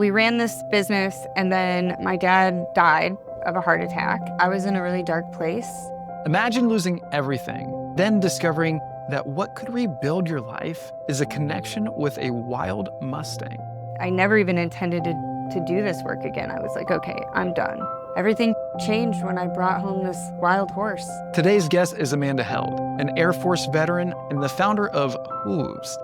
We ran this business and then my dad died of a heart attack. I was in a really dark place. Imagine losing everything, then discovering that what could rebuild your life is a connection with a wild Mustang. I never even intended to do this work again. I was like, okay, I'm done. Everything changed when I brought home this wild horse. Today's guest is Amanda Held, an Air Force veteran and the founder of H.O.O.V.E.S,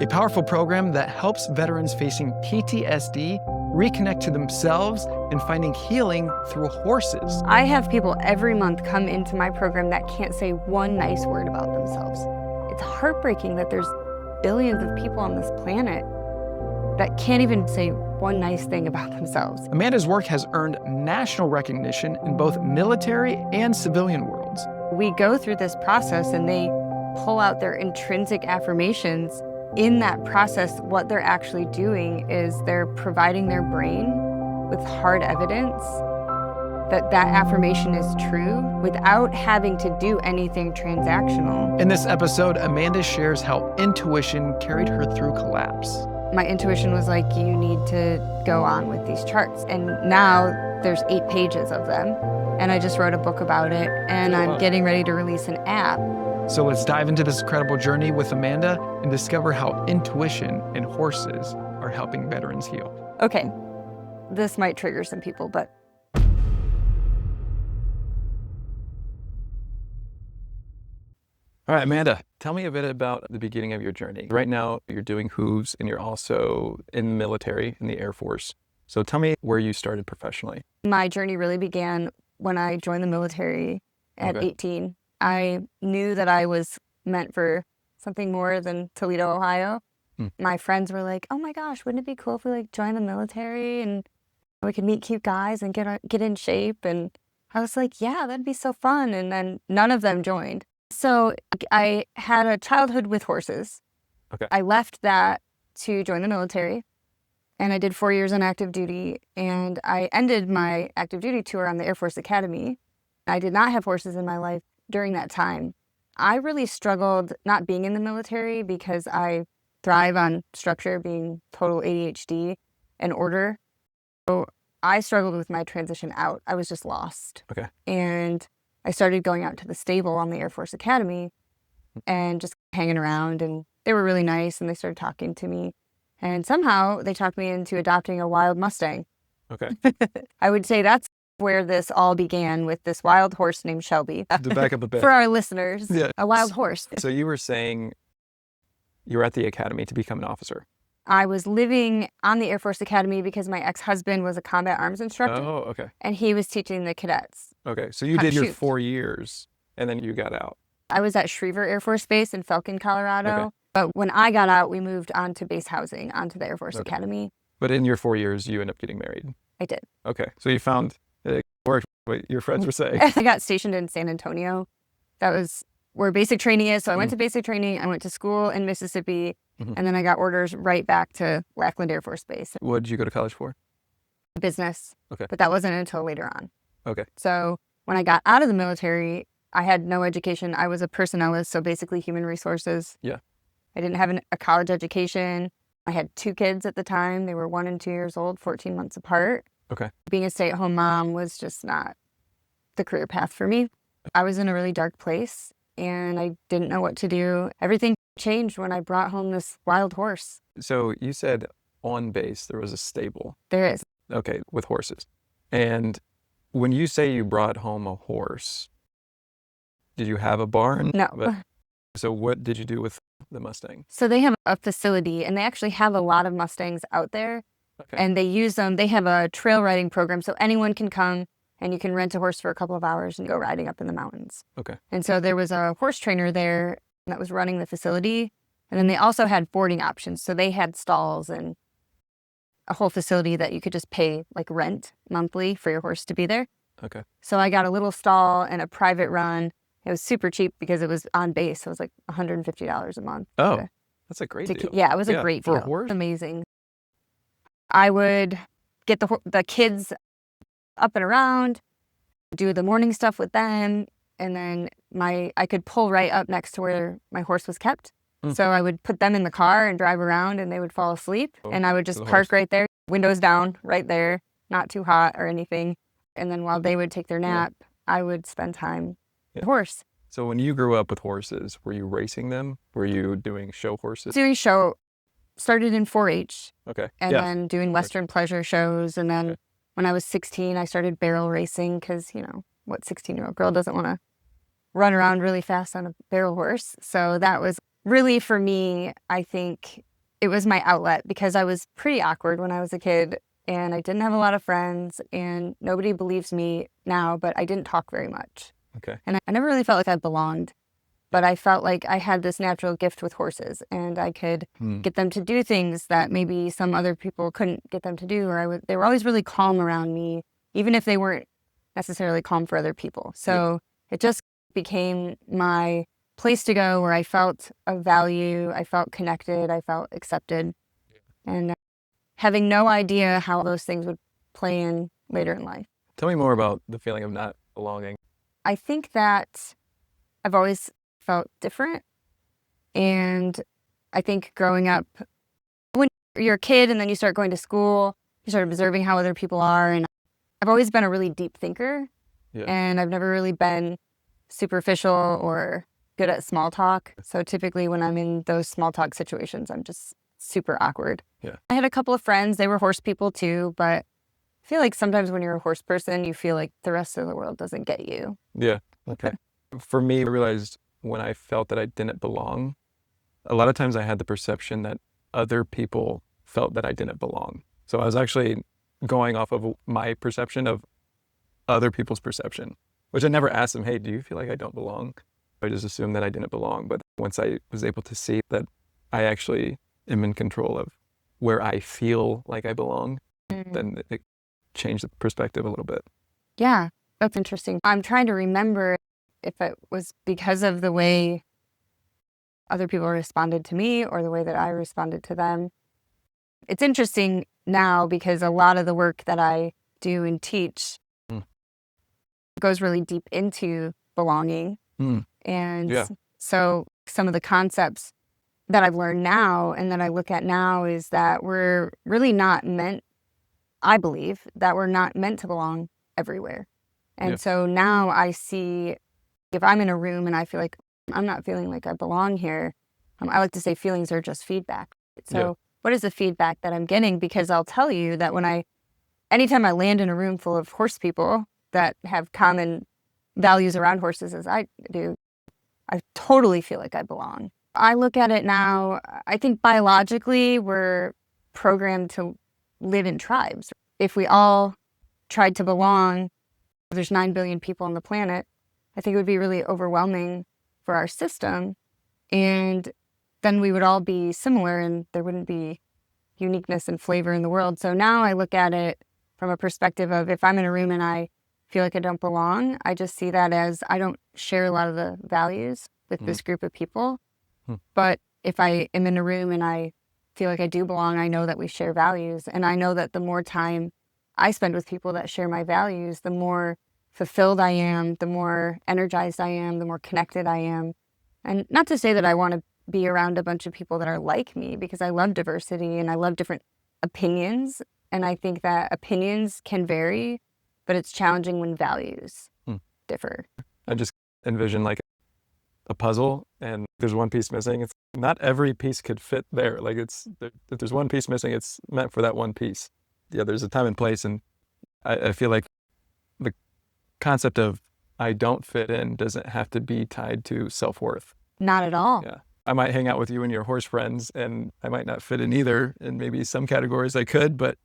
a powerful program that helps veterans facing PTSD reconnect to themselves and finding healing through horses. I have people every month come into my program that can't say one nice word about themselves. It's heartbreaking that there's billions of people on this planet that can't even say one nice thing about themselves. Amanda's work has earned national recognition in both military and civilian worlds. We go through this process and they pull out their intrinsic affirmations. In that process, what they're actually doing is they're providing their brain with hard evidence that that affirmation is true without having to do anything transactional. In this episode, Amanda shares how intuition carried her through collapse. My intuition was like, you need to go on with these charts. And now there's 8 pages of them. And I just wrote a book about it, and I'm getting ready to release an app. So let's dive into this incredible journey with Amanda and discover how intuition and horses are helping veterans heal. Okay, this might trigger some people, but All right, Amanda, tell me a bit about the beginning of your journey. Right now, you're doing H.O.O.V.E.S and you're also in the military, in the Air Force. So tell me where you started professionally. my journey really began when I joined the military at 18. I knew that I was meant for something more than Toledo, Ohio. My friends were like, oh my gosh, wouldn't it be cool if we joined the military and we could meet cute guys and get in shape? And I was like, yeah, that'd be so fun. And then none of them joined. So I had a childhood with horses. Okay. I left that to join the military, and I did 4 years on active duty, and I ended my active duty tour on the Air Force Academy. I did not have horses in my life during that time. I really struggled not being in the military because I thrive on structure, being total ADHD and order. So I struggled with my transition out. I was just lost. Okay. And I started going out to the stable on the Air Force Academy and just hanging around, and they were really nice and they started talking to me. And somehow they talked me into adopting a wild Mustang. Okay. I would say that's where this all began, with this wild horse named Shelby. To back up a bit. For our listeners, Yeah. a wild horse. So you were saying you were at the academy to become an officer. I was living on the Air Force Academy because my ex-husband was a combat arms instructor. Oh, okay. And he was teaching the cadets. Okay. So you How to did your shoot. 4 years and then you got out. I was at Schriever Air Force Base in Felton, Colorado. Okay. But when I got out, we moved on to base housing, onto the Air Force Okay. Academy. But in your 4 years, you ended up getting married. I did. Okay. So you found it worked, what your friends were saying. I got stationed in San Antonio. That was where basic training is. So I went to basic training. I went to school in Mississippi. And then I got orders right back to Lackland Air Force Base. What did you go to college for? Business. Okay. But that wasn't until later on. Okay. So when I got out of the military, I had no education. I was a personnelist, so basically human resources. Yeah. I didn't have a college education. I had 2 kids at the time. They were 1 and 2 years old, 14 months apart. Okay. Being a stay-at-home mom was just not the career path for me. I was in a really dark place and I didn't know what to do. Everything changed when I brought home this wild horse. So you said on base there was a stable. There is. Okay, with horses. And when you say you brought home a horse, did you have a barn? No. So what did you do with the Mustang? So they have a facility, and they actually have a lot of Mustangs out there. Okay. And they use them. They have a trail riding program, so anyone can come and you can rent a horse for a couple of hours and go riding up in the mountains. Okay. And so there was a horse trainer there that was running the facility. And then they also had boarding options. So they had stalls and a whole facility that you could just pay rent monthly for your horse to be there. Okay. So I got a little stall and a private run. It was super cheap because it was on base. So it was like $150 a month. Oh, that's a great deal. Yeah, it was a great deal. For a horse? Amazing. I would get the kids up and around, do the morning stuff with them, and then I could pull right up next to where my horse was kept. So I would put them in the car and drive around, and they would fall asleep, and I would just park right there. windows down right there, not too hot or anything. And then while they would take their nap, I would spend time with the horse. So when you grew up with horses, were you racing them? Were you doing show horses? Doing show, started in 4-H. Okay. And then doing Western pleasure shows. And then when I was 16, I started barrel racing because, what 16-year-old girl doesn't want to run around really fast on a barrel horse? So that was really, for me, I think it was my outlet because I was pretty awkward when I was a kid and I didn't have a lot of friends and nobody believes me now, but I didn't talk very much. Okay. And I never really felt like I belonged, but I felt like I had this natural gift with horses and I could get them to do things that maybe some other people couldn't get them to do, or they were always really calm around me, even if they weren't necessarily calm for other people. So it just became my place to go where I felt of value, I felt connected, I felt accepted, and having no idea how those things would play in later in life. Tell me more about the feeling of not belonging. I think that I've always felt different, and I think growing up, when you're a kid and then you start going to school, you start observing how other people are, and I've always been a really deep thinker, and I've never really been superficial or good at small talk. So typically when I'm in those small talk situations, I'm just super awkward. I had a couple of friends, they were horse people too, but I feel like sometimes when you're a horse person, you feel like the rest of the world doesn't get you. Yeah. Okay. For me, I realized when I felt that I didn't belong, a lot of times I had the perception that other people felt that I didn't belong. So I was actually going off of my perception of other people's perception, which I never asked them, hey, do you feel like I don't belong? I just assumed that I didn't belong. But once I was able to see that I actually am in control of where I feel like I belong, then it changed the perspective a little bit. Yeah, that's interesting. I'm trying to remember if it was because of the way other people responded to me or the way that I responded to them. It's interesting now because a lot of the work that I do and teach goes really deep into belonging. And so some of the concepts that I've learned now and that I look at now is that we're really not meant, I believe, that we're not meant to belong everywhere. And so now I see if I'm in a room and I feel like I'm not feeling like I belong here, I like to say feelings are just feedback. So what is the feedback that I'm getting? Because I'll tell you that anytime I land in a room full of horse people that have common values around horses as I do, I totally feel like I belong. I look at it now, I think biologically we're programmed to live in tribes. If we all tried to belong, there's 9 billion people on the planet, I think it would be really overwhelming for our system. And then we would all be similar and there wouldn't be uniqueness and flavor in the world. So now I look at it from a perspective of if I'm in a room and I feel like I don't belong, I just see that as I don't share a lot of the values with this group of people. But if I am in a room and I feel like I do belong, I know that we share values. And I know that the more time I spend with people that share my values, the more fulfilled I am, the more energized I am, the more connected I am. And not to say that I want to be around a bunch of people that are like me, because I love diversity and I love different opinions. And I think that opinions can vary, but it's challenging when values differ. I just envision like a puzzle and there's one piece missing. It's not every piece could fit there. Like if there's one piece missing, it's meant for that one piece. Yeah, there's a time and place. And I feel like the concept of I don't fit in doesn't have to be tied to self-worth. Not at all. Yeah. I might hang out with you and your horse friends and I might not fit in either. And maybe some categories I could, but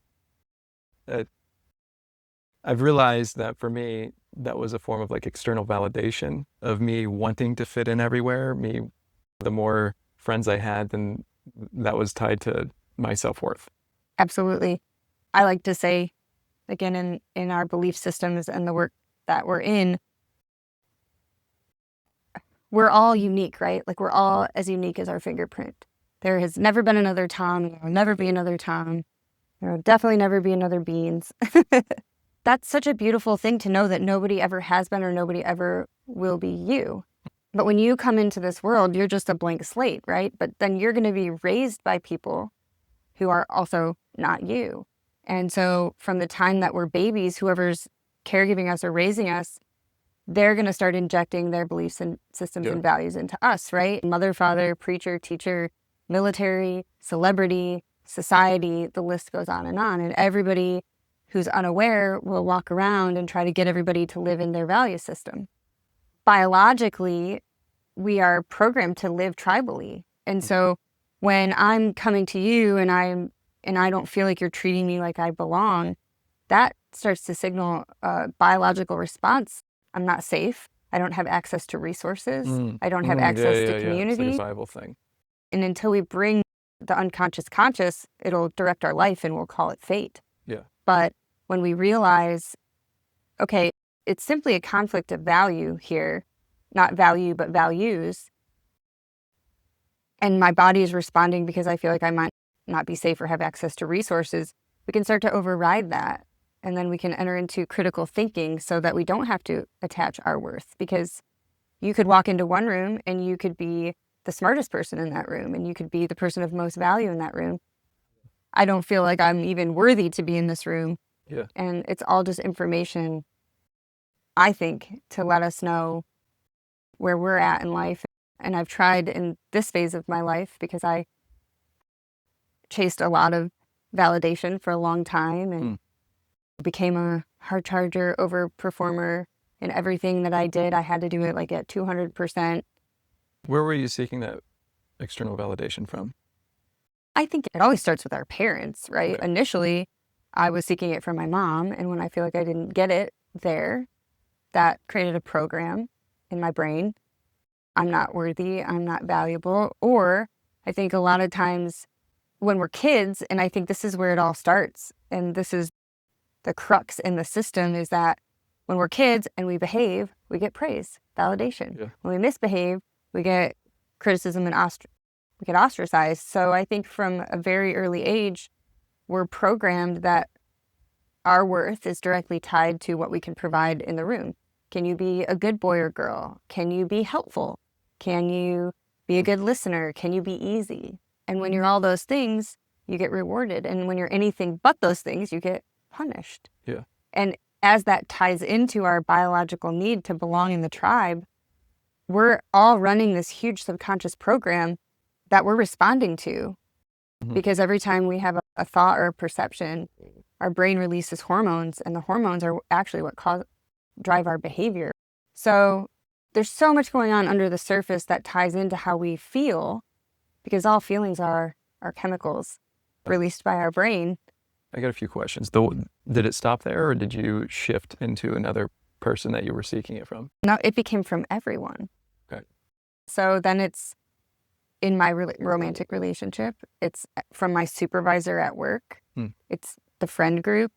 I've realized that for me, that was a form of like external validation of me wanting to fit in everywhere. The more friends I had, then that was tied to my self-worth. Absolutely. I like to say, again, in our belief systems and the work that we're in, we're all unique, right? Like we're all as unique as our fingerprint. There has never been another Tom. There will never be another Tom. There will definitely never be another Beans. That's such a beautiful thing to know that nobody ever has been or nobody ever will be you. But when you come into this world, you're just a blank slate, right? But then you're going to be raised by people who are also not you. And so from the time that we're babies, whoever's caregiving us or raising us, they're going to start injecting their beliefs and systems and values into us, right? Mother, father, preacher, teacher, military, celebrity, society, the list goes on. And everybody who's unaware will walk around and try to get everybody to live in their value system. Biologically, we are programmed to live tribally. And so when I'm coming to you and I don't feel like you're treating me like I belong, that starts to signal a biological response. I'm not safe. I don't have access to resources. I don't have access to community. It's like a survival thing. And until we bring the unconscious conscious, it'll direct our life and we'll call it fate. Yeah. But when we realize, okay, it's simply a conflict of value here, not value, but values. And my body is responding because I feel like I might not be safe or have access to resources. We can start to override that. And then we can enter into critical thinking so that we don't have to attach our worth, because you could walk into one room and you could be the smartest person in that room and you could be the person of most value in that room. I don't feel like I'm even worthy to be in this room. Yeah. And it's all just information, I think, to let us know where we're at in life. And I've tried in this phase of my life, because I chased a lot of validation for a long time and became a hard charger, over performer in everything that I did. I had to do it like at 200%. Where were you seeking that external validation from? I think it always starts with our parents, right? Okay. Initially, I was seeking it from my mom. And when I feel like I didn't get it there, that created a program in my brain. I'm not worthy. I'm not valuable. Or I think a lot of times when we're kids, and I think this is where it all starts, and this is the crux in the system, is that when we're kids and we behave, we get praise, validation. Yeah. When we misbehave, we get criticism and we get ostracized. So I think from a very early age, we're programmed that our worth is directly tied to what we can provide in the room. Can you be a good boy or girl? Can you be helpful? Can you be a good listener? Can you be easy? And when you're all those things, you get rewarded. And when you're anything but those things, you get punished. Yeah. And as that ties into our biological need to belong in the tribe, we're all running this huge subconscious program that we're responding to. Because every time we have a thought or a perception, our brain releases hormones, and the hormones are actually what drive our behavior. So there's so much going on under the surface that ties into how we feel, because all feelings are chemicals released by our brain. I got a few questions. Did it stop there, or did you shift into another person that you were seeking it from? No, it became from everyone. Okay. So then it's in my romantic relationship. It's from my supervisor at work. It's the friend group.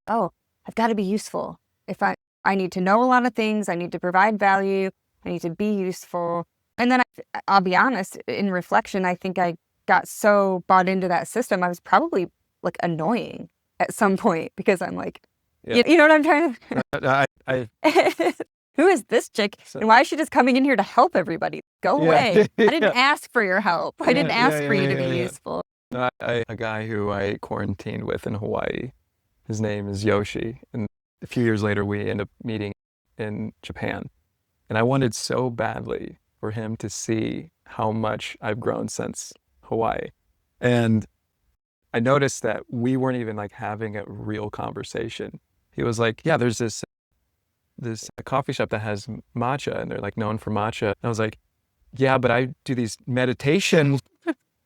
Oh, I've got to be useful. If I need to know a lot of things, I need to provide value, I need to be useful. And then I'll be honest, in reflection, I think I got so bought into that system, I was probably like annoying at some point, because I'm like, you know what I'm trying to... Who is this chick? And why is she just coming in here to help everybody? Go away. I didn't ask for your help. I didn't ask for you to be useful. No, a guy who I quarantined with in Hawaii, his name is Yoshi. And a few years later, we end up meeting in Japan. And I wanted so badly for him to see how much I've grown since Hawaii. And I noticed that we weren't even like having a real conversation. He was like, yeah, there's this coffee shop that has matcha, and they're like known for matcha. And I was like, yeah, but I do these meditation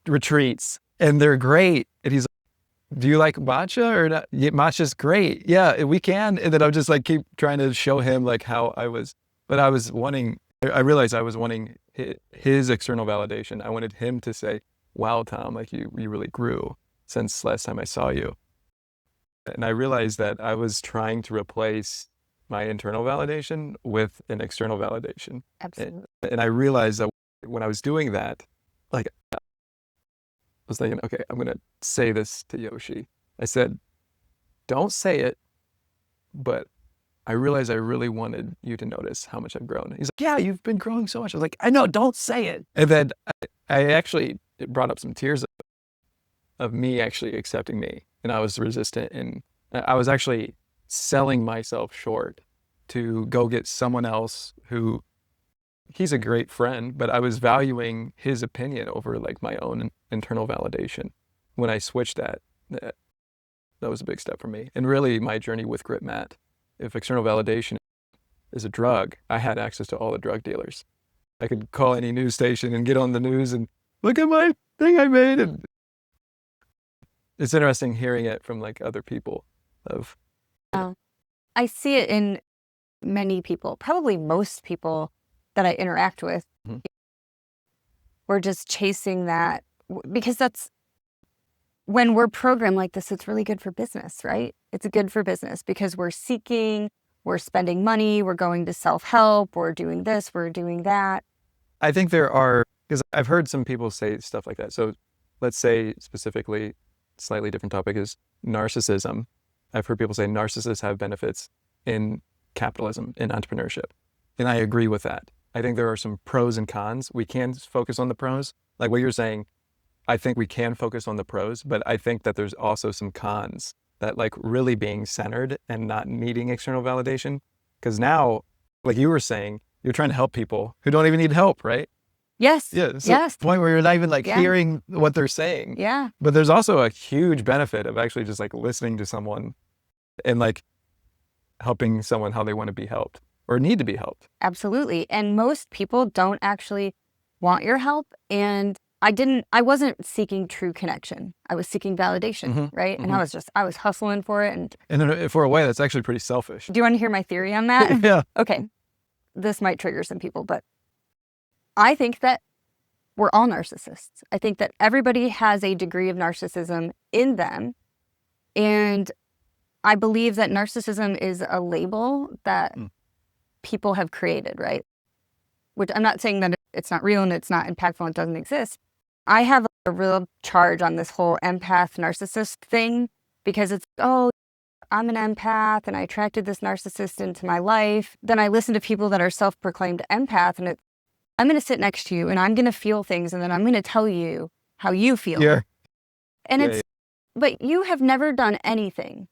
retreats and they're great. And he's like, do you like matcha or not? Yeah, matcha's great. Yeah, we can. And then I would just like keep trying to show him like how I was, but I realized I was wanting his external validation. I wanted him to say, wow, Tom, like you really grew since last time I saw you. And I realized that I was trying to replace my internal validation with an external validation. Absolutely. And I realized that when I was doing that, like, I was thinking, okay, I'm going to say this to Yoshi. I said, don't say it, but I realized I really wanted you to notice how much I've grown. He's like, yeah, you've been growing so much. I was like, I know, don't say it. And then it brought up some tears of me actually accepting me. and I was resistant, and I was actually selling myself short to go get someone else who, he's a great friend, but I was valuing his opinion over like my own internal validation. When I switched that was a big step for me. And really my journey with Grit Matt, if external validation is a drug, I had access to all the drug dealers. I could call any news station and get on the news and look at my thing I made. And it's interesting hearing it from like other people of. I see it in many people, probably most people that I interact with. Mm-hmm. We're just chasing that because that's when we're programmed like this, it's really good for business, right? It's good for business because we're seeking, we're spending money, we're going to self-help, we're doing this, we're doing that. I think there are, because I've heard some people say stuff like that. So let's say specifically, slightly different topic is narcissism. I've heard people say narcissists have benefits in capitalism, in entrepreneurship. And I agree with that. I think there are some pros and cons. We can focus on the pros. Like what you're saying, I think we can focus on the pros, but I think that there's also some cons that like really being centered and not needing external validation. Because now, like you were saying, you're trying to help people who don't even need help, right? Yes. Yeah. So yes. The point where you're not even like hearing what they're saying. Yeah. But there's also a huge benefit of actually just like listening to someone and like helping someone how they want to be helped or need to be helped. Absolutely. And most people don't actually want your help. And I wasn't seeking true connection. I was seeking validation, right? Mm-hmm. And I was hustling for it. And for a way, that's actually pretty selfish. Do you want to hear my theory on that? Yeah. Okay. This might trigger some people, but I think that we're all narcissists. I think that everybody has a degree of narcissism in them. And I believe that narcissism is a label that people have created, right? Which I'm not saying that it's not real and it's not impactful and it doesn't exist. I have a real charge on this whole empath narcissist thing because it's, oh, I'm an empath and I attracted this narcissist into my life. Then I listen to people that are self-proclaimed empath and I'm going to sit next to you and I'm going to feel things and then I'm going to tell you how you feel. Yeah. And but you have never done anything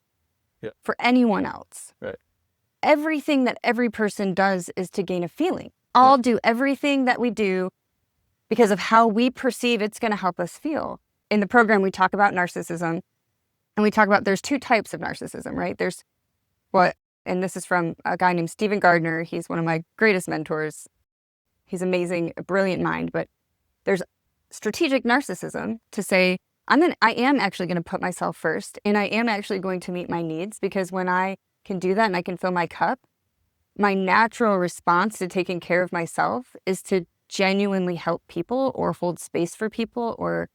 for anyone else. Right. Everything that every person does is to gain a feeling. All do everything that we do because of how we perceive it's going to help us feel. In the program, we talk about narcissism and we talk about there's two types of narcissism, right? There's and this is from a guy named Stephen Gardner. He's one of my greatest mentors. He's amazing, a brilliant mind, but there's strategic narcissism to say, I am actually going to put myself first and I am actually going to meet my needs because when I can do that and I can fill my cup, my natural response to taking care of myself is to genuinely help people or hold space for people or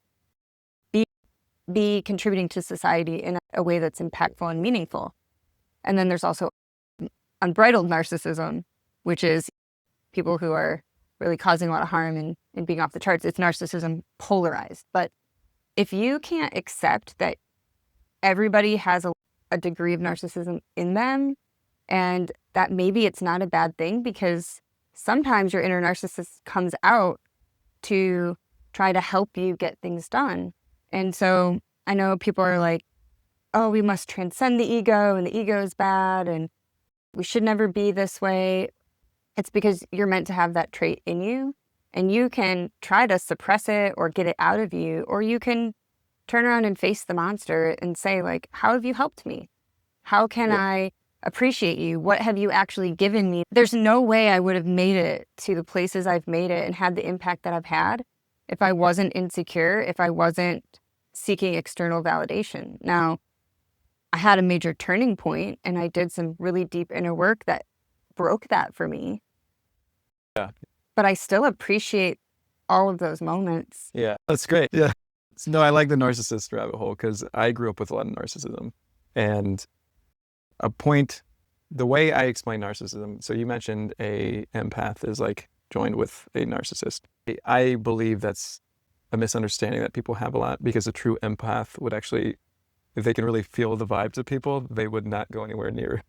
be contributing to society in a way that's impactful and meaningful. And then there's also unbridled narcissism, which is people who are really causing a lot of harm and being off the charts. It's narcissism polarized. But if you can't accept that everybody has a degree of narcissism in them and that maybe it's not a bad thing because sometimes your inner narcissist comes out to try to help you get things done. And so I know people are like, oh, we must transcend the ego and the ego is bad and we should never be this way. It's because you're meant to have that trait in you and you can try to suppress it or get it out of you, or you can turn around and face the monster and say like, how have you helped me? How can I appreciate you? What have you actually given me? There's no way I would have made it to the places I've made it and had the impact that I've had if I wasn't insecure, if I wasn't seeking external validation. Now, I had a major turning point and I did some really deep inner work that broke that for me. Yeah. But I still appreciate all of those moments. Yeah, that's great. Yeah. No, I like the narcissist rabbit hole because I grew up with a lot of narcissism. And the way I explain narcissism, so you mentioned a empath is like joined with a narcissist. I believe that's a misunderstanding that people have a lot because a true empath would actually, if they can really feel the vibes of people, they would not go anywhere near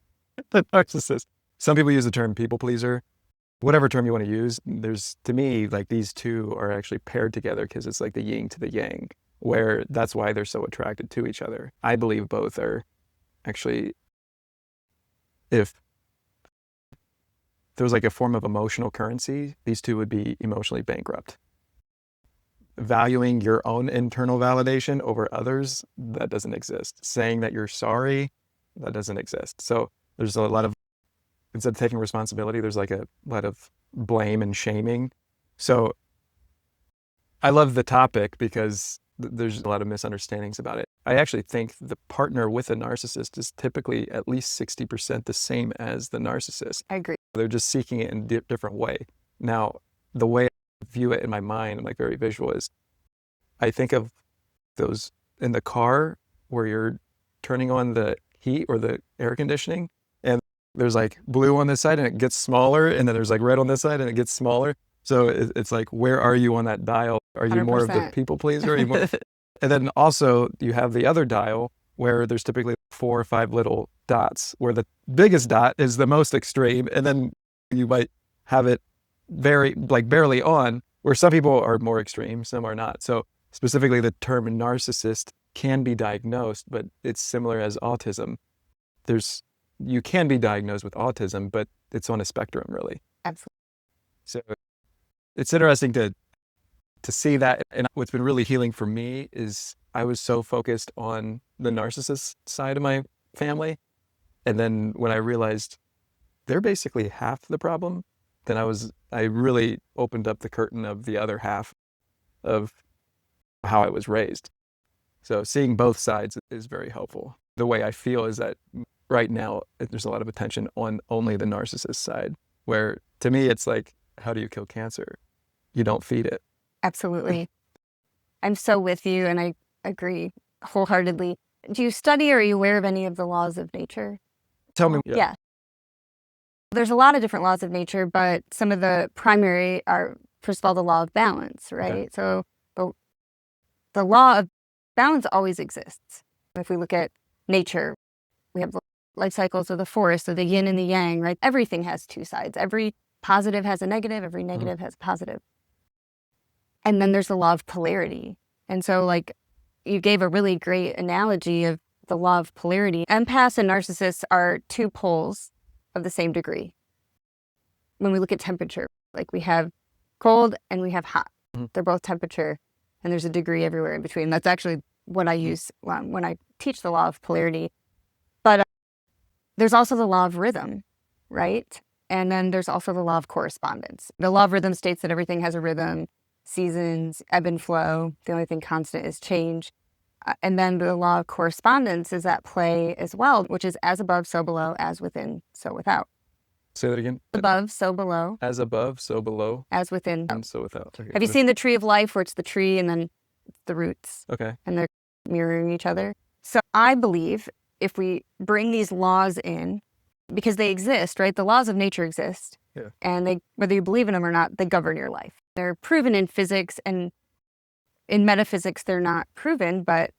the narcissist. Some people use the term people pleaser. Whatever term you want to use, there's, to me, like these two are actually paired together because it's like the yin to the yang. where that's why they're so attracted to each other. I believe both are actually, if there was like a form of emotional currency, these two would be emotionally bankrupt. Valuing your own internal validation over others, that doesn't exist. Saying that you're sorry, that doesn't exist. So there's a lot of, instead of taking responsibility, there's like a lot of blame and shaming. So I love the topic because there's a lot of misunderstandings about it. I actually think the partner with a narcissist is typically at least 60% the same as the narcissist. I agree. They're just seeking it in a different way. Now, the way I view it in my mind, I'm like very visual, is I think of those in the car where you're turning on the heat or the air conditioning, and there's like blue on this side and it gets smaller, and then there's like red on this side and it gets smaller. So it's like, where are you on that dial? Are you more of the 100%. people pleaser? Are you more? And then also you have the other dial where there's typically 4 or 5 little dots, where the biggest dot is the most extreme, and then you might have it very like barely on, where some people are more extreme, some are not. So specifically the term narcissist can be diagnosed, but it's similar as autism. You can be diagnosed with autism, but it's on a spectrum, really. Absolutely. So it's interesting to see that. And what's been really healing for me is I was so focused on the narcissist side of my family. And then when I realized they're basically half the problem, then I really opened up the curtain of the other half of how I was raised. So seeing both sides is very helpful. The way I feel is that right now there's a lot of attention on only the narcissist side, where to me it's like, how do you kill cancer? You don't feed it. Absolutely. I'm so with you, and I agree wholeheartedly. Do you study or are you aware of any of the laws of nature? Tell me. Yeah. There's a lot of different laws of nature, but some of the primary are, first of all, the law of balance, right? Okay. So the law of balance always exists. If we look at nature, we have the life cycles of the forest, of the yin and the yang, right? Everything has two sides. Every positive has a negative, every negative has a positive. And then there's the law of polarity. And so like you gave a really great analogy of the law of polarity. Empaths and narcissists are two poles of the same degree. When we look at temperature, like we have cold and we have hot. They're both temperature, and there's a degree everywhere in between. That's actually what I use when I teach the law of polarity. But there's also the law of rhythm, right? And then there's also the law of correspondence. The law of rhythm states that everything has a rhythm, seasons, ebb and flow. The only thing constant is change. And then the law of correspondence is at play as well, which is as above, so below, as within, so without. Say that again. Above, so below. As above, so below. As within. And so without. Okay. Have you seen the tree of life, where it's the tree and then the roots? Okay. And they're mirroring each other. So I believe if we bring these laws in, because they exist, right? The laws of nature exist. Yeah. And whether you believe in them or not, they govern your life. They're proven in physics, and in metaphysics, they're not proven, but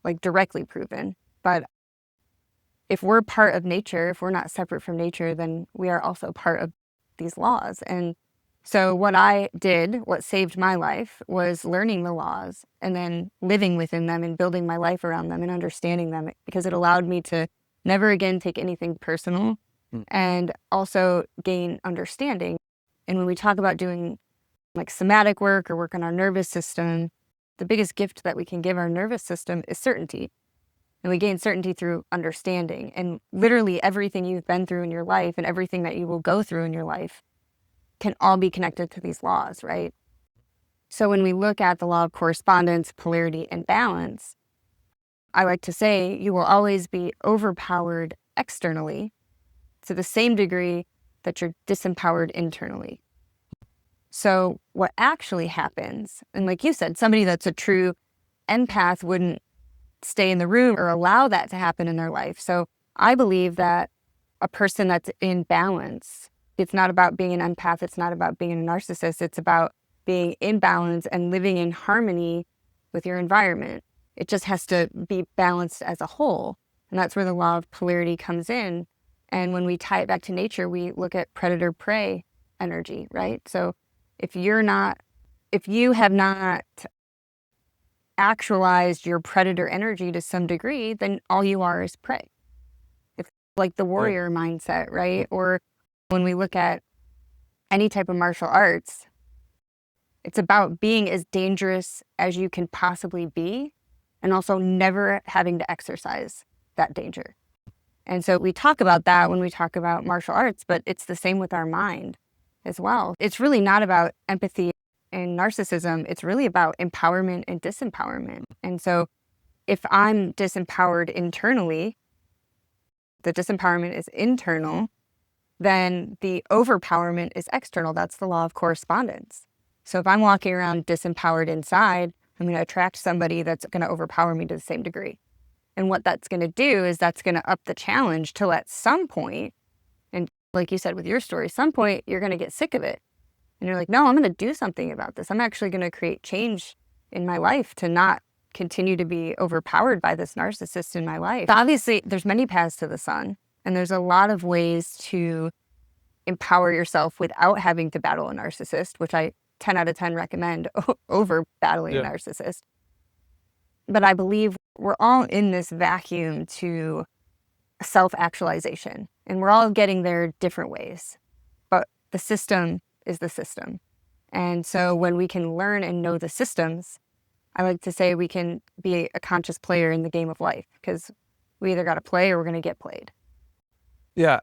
like directly proven. But if we're part of nature, if we're not separate from nature, then we are also part of these laws. And so what I did, what saved my life, was learning the laws and then living within them and building my life around them and understanding them, because it allowed me to never again take anything personal and also gain understanding. And when we talk about doing like somatic work or work on our nervous system, the biggest gift that we can give our nervous system is certainty. And we gain certainty through understanding. And literally everything you've been through in your life and everything that you will go through in your life can all be connected to these laws, right? So when we look at the law of correspondence, polarity, and balance, I like to say you will always be overpowered externally to the same degree that you're disempowered internally. So what actually happens, and like you said, somebody that's a true empath wouldn't stay in the room or allow that to happen in their life. So I believe that a person that's in balance, it's not about being an empath, it's not about being a narcissist, it's about being in balance and living in harmony with your environment. It just has to be balanced as a whole. And that's where the law of polarity comes in. And when we tie it back to nature, we look at predator-prey energy, right? So if you have not actualized your predator energy to some degree, then all you are is prey. It's like the warrior mindset, right? Or when we look at any type of martial arts, it's about being as dangerous as you can possibly be and also never having to exercise that danger. And so we talk about that when we talk about martial arts, but it's the same with our mind as well. It's really not about empathy and narcissism. It's really about empowerment and disempowerment. And so if I'm disempowered internally, the disempowerment is internal, then the overpowerment is external. That's the law of correspondence. So if I'm walking around disempowered inside, I'm going to attract somebody that's going to overpower me to the same degree. And what that's going to do is that's going to up the challenge till at some point, and like you said with your story, some point you're going to get sick of it. And you're like, no, I'm going to do something about this. I'm actually going to create change in my life to not continue to be overpowered by this narcissist in my life. So obviously, there's many paths to the sun, and there's a lot of ways to empower yourself without having to battle a narcissist, which I 10 out of 10 recommend over battling a narcissist. But I believe we're all in this vacuum to self-actualization, and we're all getting there different ways. But the system is the system. And so when we can learn and know the systems, I like to say we can be a conscious player in the game of life, because we either got to play or we're going to get played. Yeah.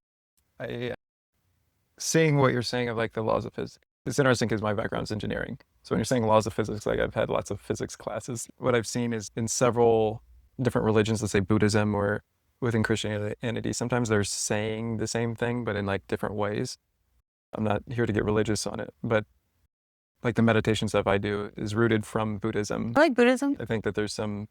Seeing what you're saying of like the laws of physics, it's interesting because my background is engineering. So when you're saying laws of physics, like I've had lots of physics classes. What I've seen is in several different religions, let's say Buddhism or within Christianity, sometimes they're saying the same thing, but in like different ways. I'm not here to get religious on it, but like the meditation stuff I do is rooted from Buddhism. I like Buddhism. I think that there's some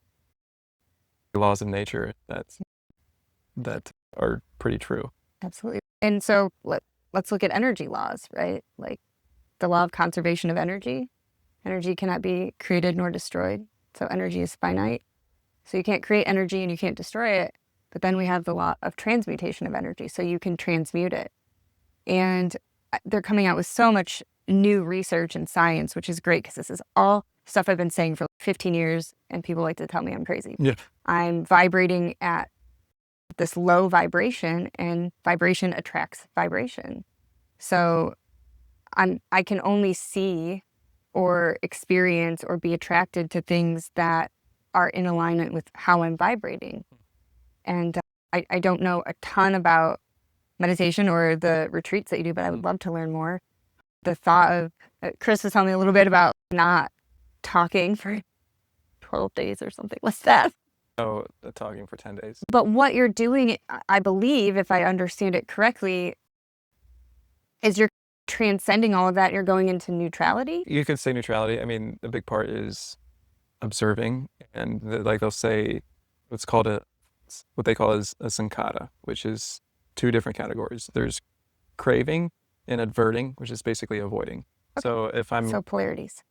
laws of nature that are pretty true. Absolutely. And so let's look at energy laws, right? Like the law of conservation of energy. Energy cannot be created nor destroyed. So energy is finite. So you can't create energy and you can't destroy it. But then we have the law of transmutation of energy. So you can transmute it. And they're coming out with so much new research and science, which is great because this is all stuff I've been saying for 15 years and people like to tell me I'm crazy. Yeah. I'm vibrating at this low vibration, and vibration attracts vibration. So I can only see or experience or be attracted to things that are in alignment with how I'm vibrating. And I don't know a ton about meditation or the retreats that you do, but I would love to learn more. The thought of, Chris was telling me a little bit about not talking for 12 days or something. What's that? Oh, talking for 10 days. But what you're doing, I believe, if I understand it correctly, is you're transcending all of that and you're going into neutrality? You could say neutrality. I mean, the big part is observing, and like they'll say what they call is a sankhata, which is two different categories. There's craving and averting, which is basically avoiding. Okay. So if I'm... So polarities.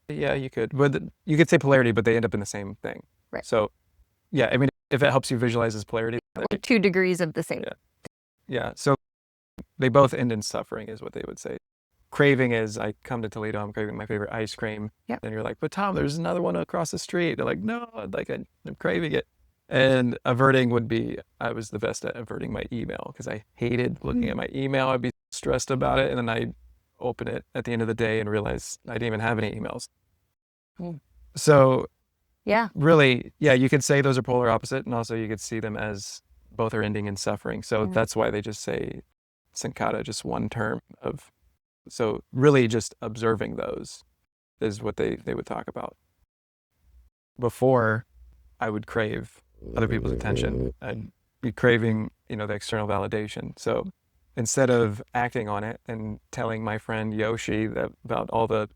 Yeah, you could. But you could say polarity, but they end up in the same thing. Right. So yeah, I mean, if it helps you visualize as polarity. 2 degrees of the same. Yeah. So they both end in suffering is what they would say. Craving is, I come to Toledo, I'm craving my favorite ice cream. Yep. And you're like, but Tom, there's another one across the street. They're like, no, I'm craving it. And averting would be, I was the best at averting my email because I hated looking at my email. I'd be stressed about it. And then I'd open it at the end of the day and realize I didn't even have any emails. So yeah, really, yeah, you could say those are polar opposite. And also you could see them as both are ending in suffering. So that's why they just say sankhata, just one term of, so really just observing those is what they would talk about. Before, I would crave other people's attention. I'd be craving, the external validation. So instead of acting on it and telling my friend Yoshi about all the,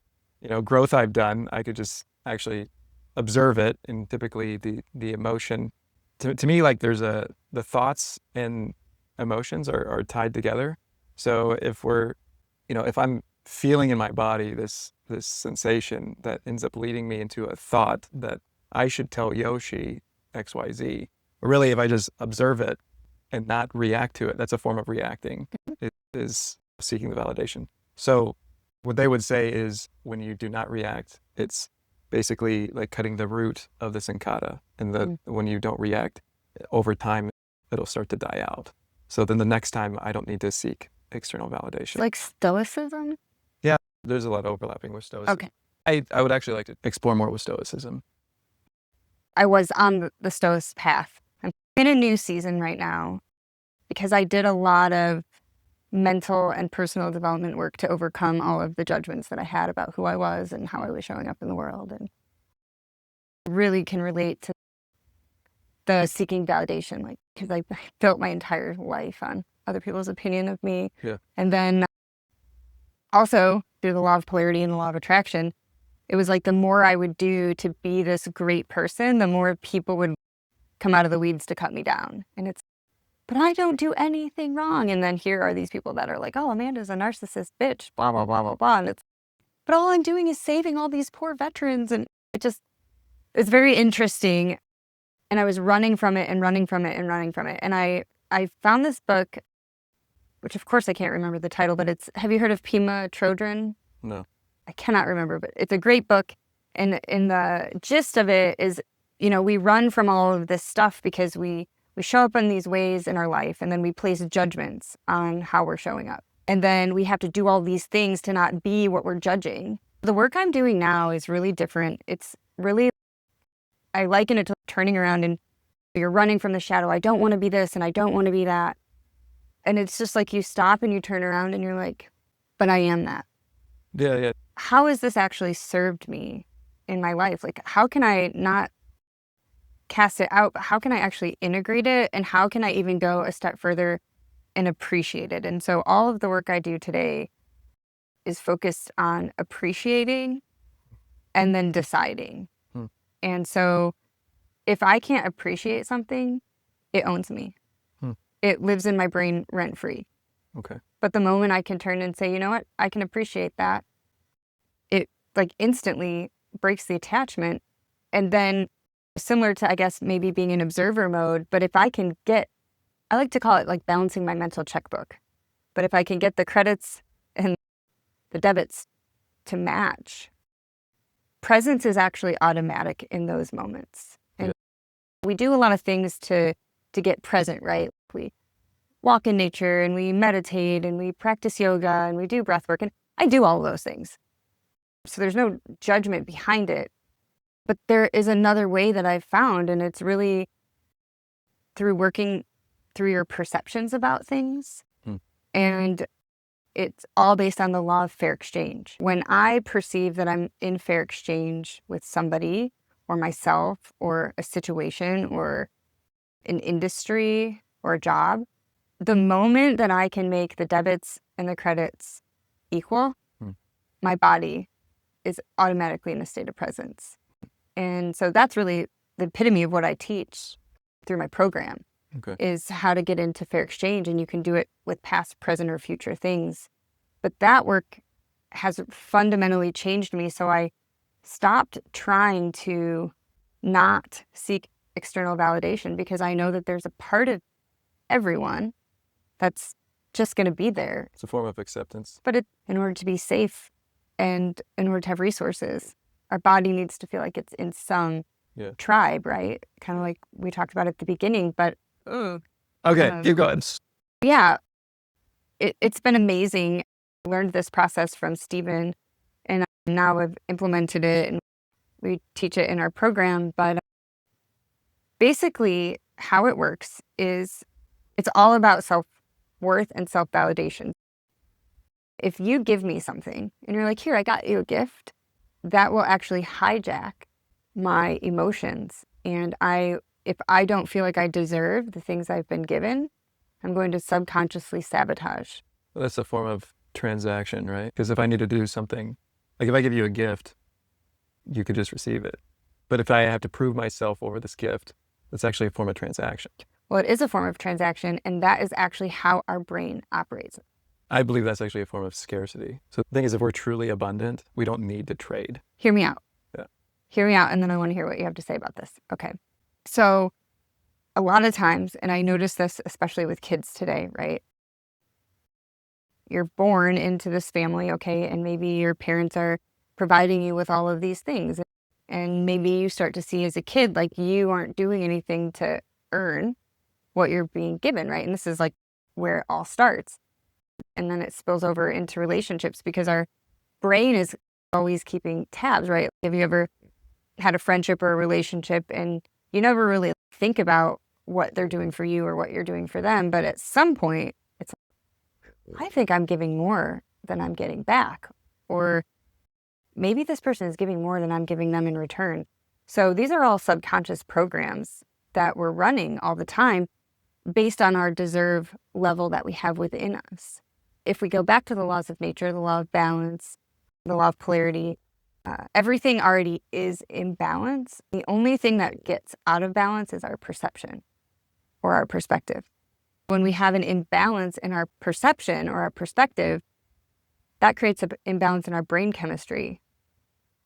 growth I've done, I could just actually observe it. And typically the emotion, to me, like the thoughts and emotions are tied together. So if if I'm feeling in my body this sensation that ends up leading me into a thought that I should tell Yoshi XYZ, or really if I just observe it and not react to it, that's a form of reacting. It is seeking the validation. So what they would say is when you do not react, it's basically like cutting the root of the sankata. And when you don't react, over time, it'll start to die out. So then the next time I don't need to seek external validation. Like stoicism? Yeah, there's a lot of overlapping with stoicism. Okay. I would actually like to explore more with stoicism. I was on the stoic path. I'm in a new season right now because I did a lot of mental and personal development work to overcome all of the judgments that I had about who I was and how I was showing up in the world. And really can relate to the seeking validation, like, because I built my entire life on other people's opinion of me. Yeah. And then also through the law of polarity and the law of attraction, it was like the more I would do to be this great person, the more people would come out of the weeds to cut me down. And it's, but I don't do anything wrong. And then here are these people that are like, oh, Amanda's a narcissist bitch, blah, blah, blah, blah, blah. And it's, but all I'm doing is saving all these poor veterans. And it's very interesting. And I was running from it and running from it and running from it. And I found this book, which of course I can't remember the title, but have you heard of Pema Chodron? No. I cannot remember, but it's a great book. And the gist of it is, we run from all of this stuff because we show up in these ways in our life, and then we place judgments on how we're showing up. And then we have to do all these things to not be what we're judging. The work I'm doing now is really different. It's really, I liken it to turning around and you're running from the shadow. I don't want to be this and I don't want to be that. And it's just like you stop and you turn around and you're like, but I am that. Yeah, yeah. How has this actually served me in my life? Like, how can I not cast it out, but how can I actually integrate it? And how can I even go a step further and appreciate it? And so all of the work I do today is focused on appreciating and then deciding. And so if I can't appreciate something, it owns me. It lives in my brain rent-free. Okay. But the moment I can turn and say, you know what, I can appreciate that, it like instantly breaks the attachment. And then similar to, I guess, maybe being in observer mode, but if I can I like to call it like balancing my mental checkbook. But if I can get the credits and the debits to match, presence is actually automatic in those moments. And we do a lot of things to get present, right? We walk in nature and we meditate and we practice yoga and we do breath work. And I do all of those things. So there's no judgment behind it. But there is another way that I've found, and it's really through working through your perceptions about things. And it's all based on the law of fair exchange. When I perceive that I'm in fair exchange with somebody or myself or a situation or an industry or a job, the moment that I can make the debits and the credits equal, my body is automatically in a state of presence. And so that's really the epitome of what I teach through my program, is how to get into fair exchange. And you can do it with past, present, or future things. But that work has fundamentally changed me. So I stopped trying to not seek external validation because I know that there's a part of everyone that's just going to be there. It's a form of acceptance. But in order to be safe and in order to have resources, our body needs to feel like it's in some tribe, right? Kind of like we talked about at the beginning, but... Okay, keep going. Yeah, it's been amazing. I learned this process from Stephen, and now I've implemented it, and we teach it in our program. But basically, how it works is it's all about self-worth and self-validation. If you give me something, and you're like, here, I got you a gift, that will actually hijack my emotions. And if I don't feel like I deserve the things I've been given, I'm going to subconsciously sabotage. Well, that's a form of transaction, right? Because if I need to do something, like if I give you a gift, you could just receive it. But if I have to prove myself over this gift, that's actually a form of transaction. Well, it is a form of transaction, and that is actually how our brain operates. I believe that's actually a form of scarcity. So the thing is, if we're truly abundant, we don't need to trade. Hear me out. Yeah. Hear me out, and then I want to hear what you have to say about this. Okay. So a lot of times, and I notice this especially with kids today, right? You're born into this family, okay, and maybe your parents are providing you with all of these things. And maybe you start to see as a kid, like you aren't doing anything to earn what you're being given, right? And this is like where it all starts. And then it spills over into relationships because our brain is always keeping tabs, right? Have you ever had a friendship or a relationship and you never really think about what they're doing for you or what you're doing for them, but at some point it's like, I think I'm giving more than I'm getting back, or maybe this person is giving more than I'm giving them in return. So these are all subconscious programs that we're running all the time based on our deserve level that we have within us. If we go back to the laws of nature, the law of balance, the law of polarity, everything already is in balance. The only thing that gets out of balance is our perception or our perspective. When we have an imbalance in our perception or our perspective, that creates an imbalance in our brain chemistry,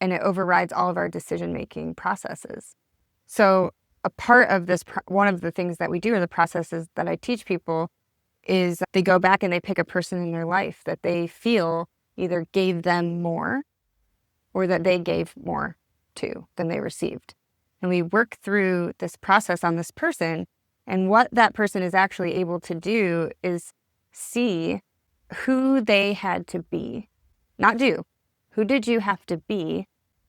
and it overrides all of our decision-making processes. So a part of this, one of the things that we do, or the processes that I teach people, is they go back and they pick a person in their life that they feel either gave them more or that they gave more to than they received. And we work through this process on this person, and what that person is actually able to do is see who they had to be, not do. Who did you have to be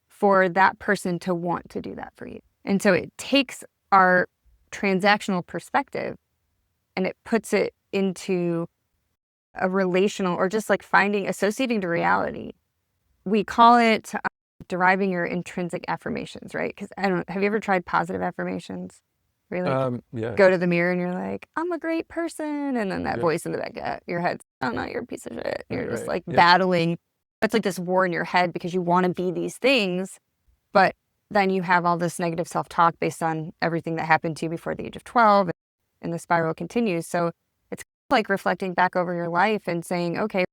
for that person to want to do that for you? And so it takes our transactional perspective and it puts it into a relational, or just like associating to reality. We call it deriving your intrinsic affirmations, right? Because have you ever tried positive affirmations? Where you Yeah. go to the mirror and you're like, I'm a great person. And then that voice in the back of your head, oh no, you're a piece of shit. You're just battling. It's like this war in your head because you want to be these things, but then you have all this negative self-talk based on everything that happened to you before the age of 12, and the spiral continues. So it's like reflecting back over your life and saying, okay,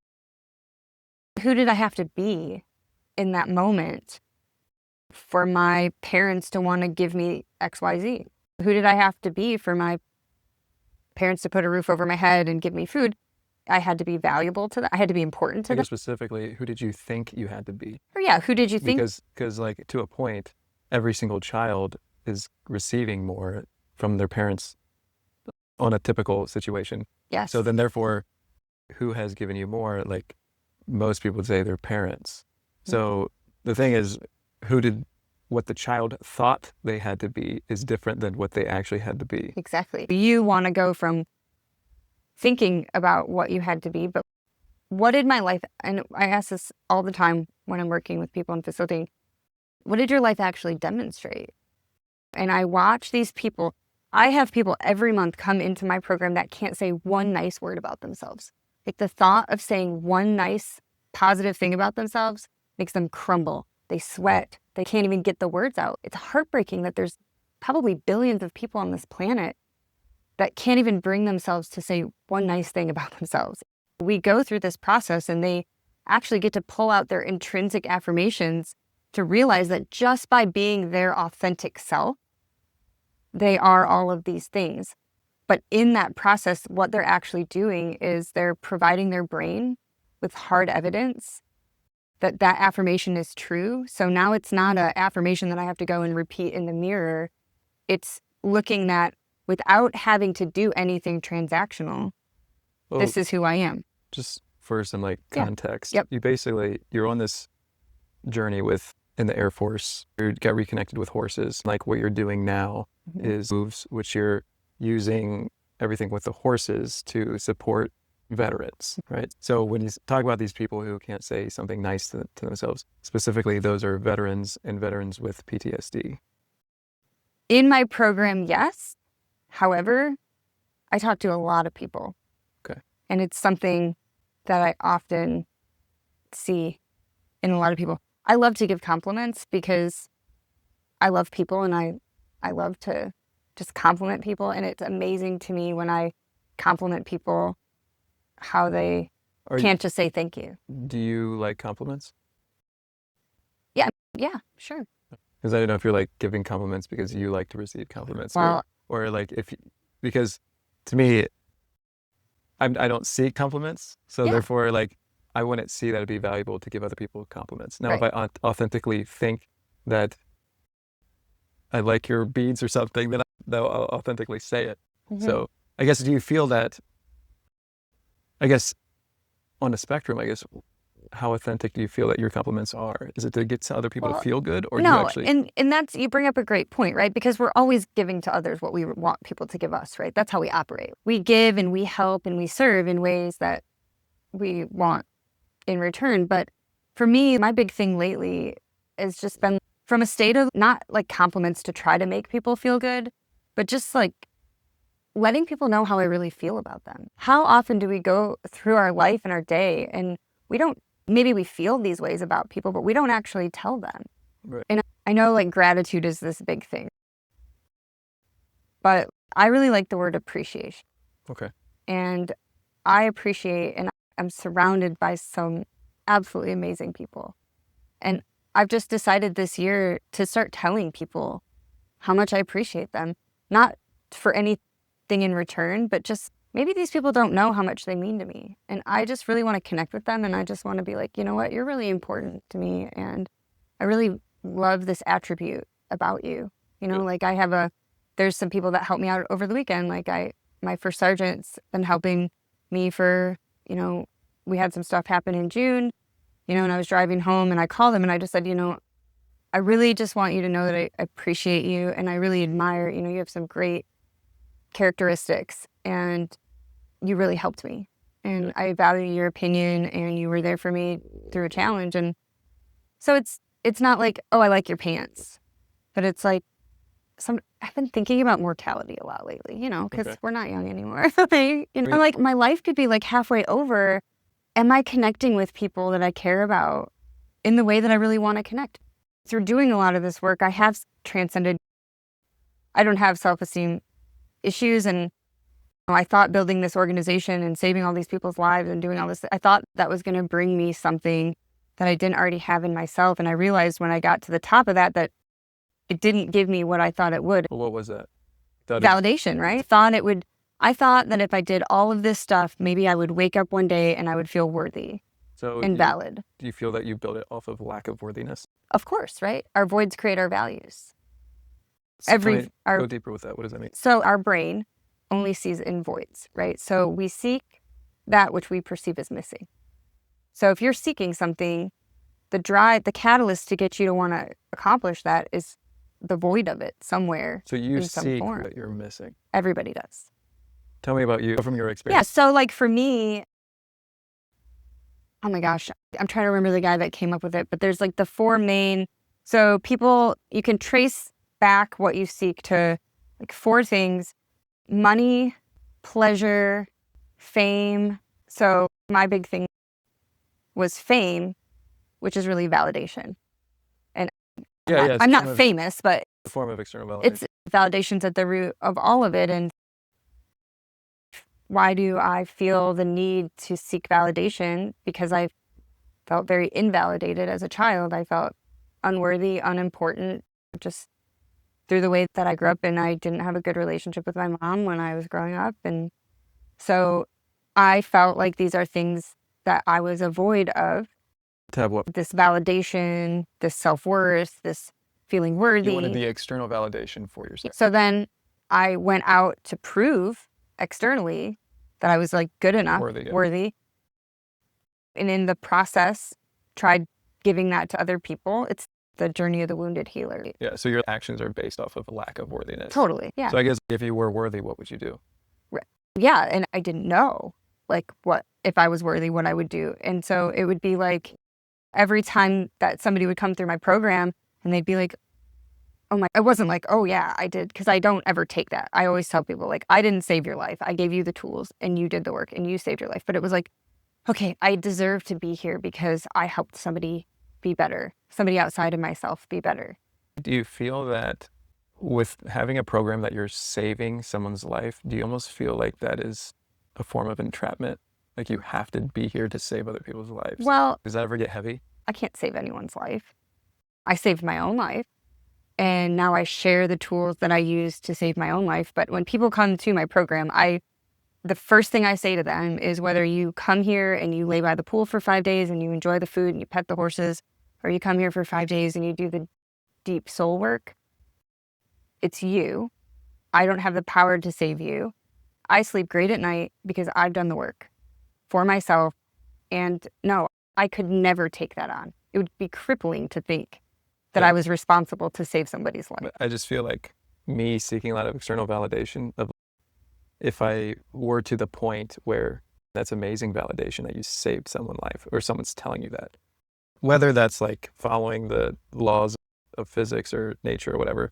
who did I have to be in that moment for my parents to want to give me XYZ? Who did I have to be for my parents to put a roof over my head and give me food? I had to be valuable to them. I had to be important to them. Specifically, who did you think you had to be? Or yeah, who did you think? Because like to a point, every single child is receiving more from their parents on a typical situation. Yes. So then therefore, who has given you more? Like most people would say their parents. So the thing is, what the child thought they had to be is different than what they actually had to be. Exactly. You want to go from thinking about what you had to be, but what did my life, and I ask this all the time when I'm working with people and facilitating, what did your life actually demonstrate? And I watch these people. I have people every month come into my program that can't say one nice word about themselves. Like the thought of saying one nice positive thing about themselves makes them crumble. They sweat. They can't even get the words out. It's heartbreaking that there's probably billions of people on this planet that can't even bring themselves to say one nice thing about themselves. We go through this process and they actually get to pull out their intrinsic affirmations to realize that just by being their authentic self, they are all of these things. But in that process, what they're actually doing is they're providing their brain with hard evidence that that affirmation is true. So now it's not an affirmation that I have to go and repeat in the mirror. It's looking at, without having to do anything transactional, this is who I am. Just for some context, Yep. You're on this journey in the Air Force. You got reconnected with horses. Like what you're doing now is moves, which you're using everything with the horses to support veterans, right? So when you talk about these people who can't say something nice to themselves, specifically those are veterans and veterans with PTSD. In my program, yes. However, I talk to a lot of people. Okay. And it's something that I often see in a lot of people. I love to give compliments because I love people and I love to just compliment people. And it's amazing to me when I compliment people how they can't just say thank you. Do you like compliments? Yeah, sure. Because I don't know if you're giving compliments because you like to receive compliments, well, or because to me, I don't seek compliments, so therefore I wouldn't see that it'd be valuable to give other people compliments. Now, if I authentically think that I like your beads or something, then they'll authentically say it. Mm-hmm. So I guess, do you feel that, I guess on a spectrum, I guess, how authentic do you feel that your compliments are? Is it to get to other people to feel good, or do you No, actually? and that's, you bring up a great point, right? Because we're always giving to others what we want people to give us, right? That's how we operate. We give and we help and we serve in ways that we want in return. But for me, my big thing lately has just been from a state of not like compliments to try to make people feel good, but just like letting people know how I really feel about them. How often do we go through our life and our day and we don't, maybe we feel these ways about people, but we don't actually tell them. Right. And I know like gratitude is this big thing, but I really like the word appreciation. Okay. And I appreciate, and I'm surrounded by some absolutely amazing people. And I've just decided this year to start telling people how much I appreciate them, not for anything in return, but just maybe these people don't know how much they mean to me. And I just really want to connect with them. And I just want to be like, you know what, you're really important to me. And I really love this attribute about you. You know, like there's some people that helped me out over the weekend. Like my first sergeant's been helping me for, you know, we had some stuff happen in June, you know, and I was driving home and I called him and I just said, you know, I really just want you to know that I appreciate you and I really admire, you know, you have some great characteristics and you really helped me. And I value your opinion and you were there for me through a challenge. And so it's not like, oh, I like your pants, but it's like I've been thinking about mortality a lot lately, you know, because we're not young anymore. You know, like my life could be like halfway over. Am I connecting with people that I care about in the way that I really want to connect? Through doing a lot of this work, I have transcended. I don't have self-esteem issues. And I thought building this organization and saving all these people's lives and doing all this, I thought that was going to bring me something that I didn't already have in myself. And I realized when I got to the top of that it didn't give me what I thought it would. Well, what was that? Validation, right? I thought that if I did all of this stuff, maybe I would wake up one day and I would feel worthy and valid. Do you feel that you built it off of lack of worthiness? Of course, right? Our voids create our values. Go deeper with that. What does that mean? So our brain only sees in voids, right? So we seek that which we perceive as missing. So if you're seeking something, the catalyst to get you to want to accomplish that is the void of it somewhere. So you seek that you're missing. Everybody does. Tell me about you from your experience. Yeah. So like for me, oh my gosh, I'm trying to remember the guy that came up with it, but there's like the four main. So people, you can trace back what you seek to like four things: money, pleasure, fame. So my big thing was fame, which is really validation. And I'm not famous, but a form of external validation. It's validation's at the root of all of it. And why do I feel the need to seek validation? Because I felt very invalidated as a child. I felt unworthy, unimportant, just through the way that I grew up. And I didn't have a good relationship with my mom when I was growing up. And so I felt like these are things that I was a void of. To have what? This validation, this self-worth, this feeling worthy. You wanted the external validation for yourself. So then I went out to prove externally that I was like good enough, worthy. And in the process, tried giving that to other people. It's the journey of the wounded healer. Yeah, so your actions are based off of a lack of worthiness. Totally, yeah. So I guess if you were worthy, what would you do? Yeah, and I didn't know like what, if I was worthy, what I would do. And so it would be like every time that somebody would come through my program and they'd be like, I wasn't like, oh yeah, I did. Because I don't ever take that. I always tell people like, I didn't save your life. I gave you the tools and you did the work and you saved your life. But it was like, okay, I deserve to be here because I helped somebody be better. Somebody outside of myself be better. Do you feel that with having a program that you're saving someone's life, do you almost feel like that is a form of entrapment? Like you have to be here to save other people's lives? Well, does that ever get heavy? I can't save anyone's life. I saved my own life. And now I share the tools that I use to save my own life. But when people come to my program, the first thing I say to them is whether you come here and you lay by the pool for 5 days and you enjoy the food and you pet the horses, or you come here for 5 days and you do the deep soul work, it's you. I don't have the power to save you. I sleep great at night because I've done the work for myself. And no, I could never take that on. It would be crippling to think that I was responsible to save somebody's life. I just feel like me seeking a lot of external validation of if I were to the point where that's amazing validation that you saved someone's life or someone's telling you that, whether that's like following the laws of physics or nature or whatever,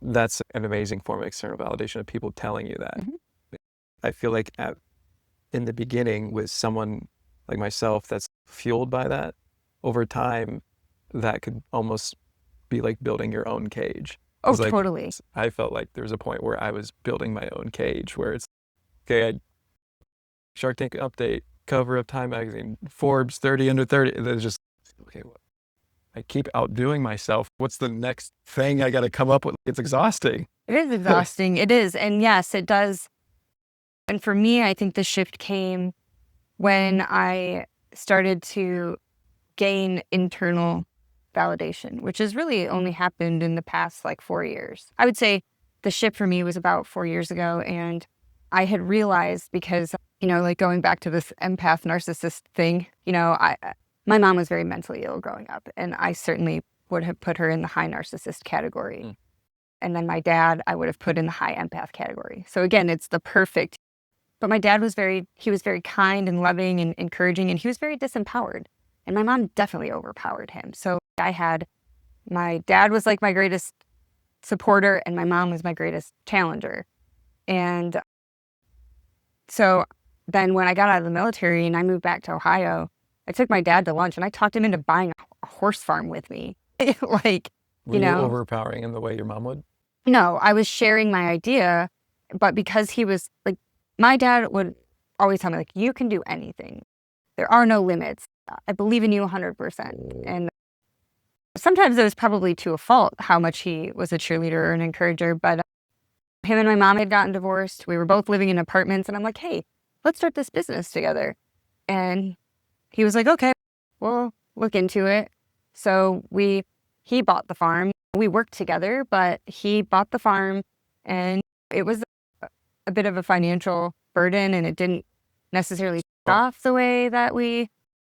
that's an amazing form of external validation of people telling you that. Mm-hmm. I feel like in the beginning with someone like myself that's fueled by that, over time, that could almost be like building your own cage. Oh, totally. I felt like there was a point where I was building my own cage where it's, okay, Shark Tank update, cover of Time magazine, Forbes 30 under 30. There's just, okay, I keep outdoing myself. What's the next thing I got to come up with? It's exhausting. It is exhausting. It is. And yes, it does. And for me, I think the shift came when I started to gain internal validation, which has really only happened in the past like 4 years. I would say the shift for me was about 4 years ago. And I had realized because, like going back to this empath narcissist thing, my mom was very mentally ill growing up, and I certainly would have put her in the high narcissist category. Mm. And then my dad, I would have put in the high empath category. So again, it's the perfect. But my dad was very kind and loving and encouraging, and he was very disempowered. And my mom definitely overpowered him. So my dad was like my greatest supporter, and my mom was my greatest challenger. And so then when I got out of the military and I moved back to Ohio, I took my dad to lunch and I talked him into buying a horse farm with me. Were you overpowering in the way your mom would? No, I was sharing my idea, but because he was like, my dad would always tell me, like, you can do anything. There are no limits. I believe in you 100%. And sometimes it was probably to a fault how much he was a cheerleader or an encourager, but him and my mom had gotten divorced. We were both living in apartments, and I'm like, hey, let's start this business together. And he was like, okay, we'll look into it. So he bought the farm. We worked together, but he bought the farm, and it was a bit of a financial burden, and it didn't necessarily start off the way that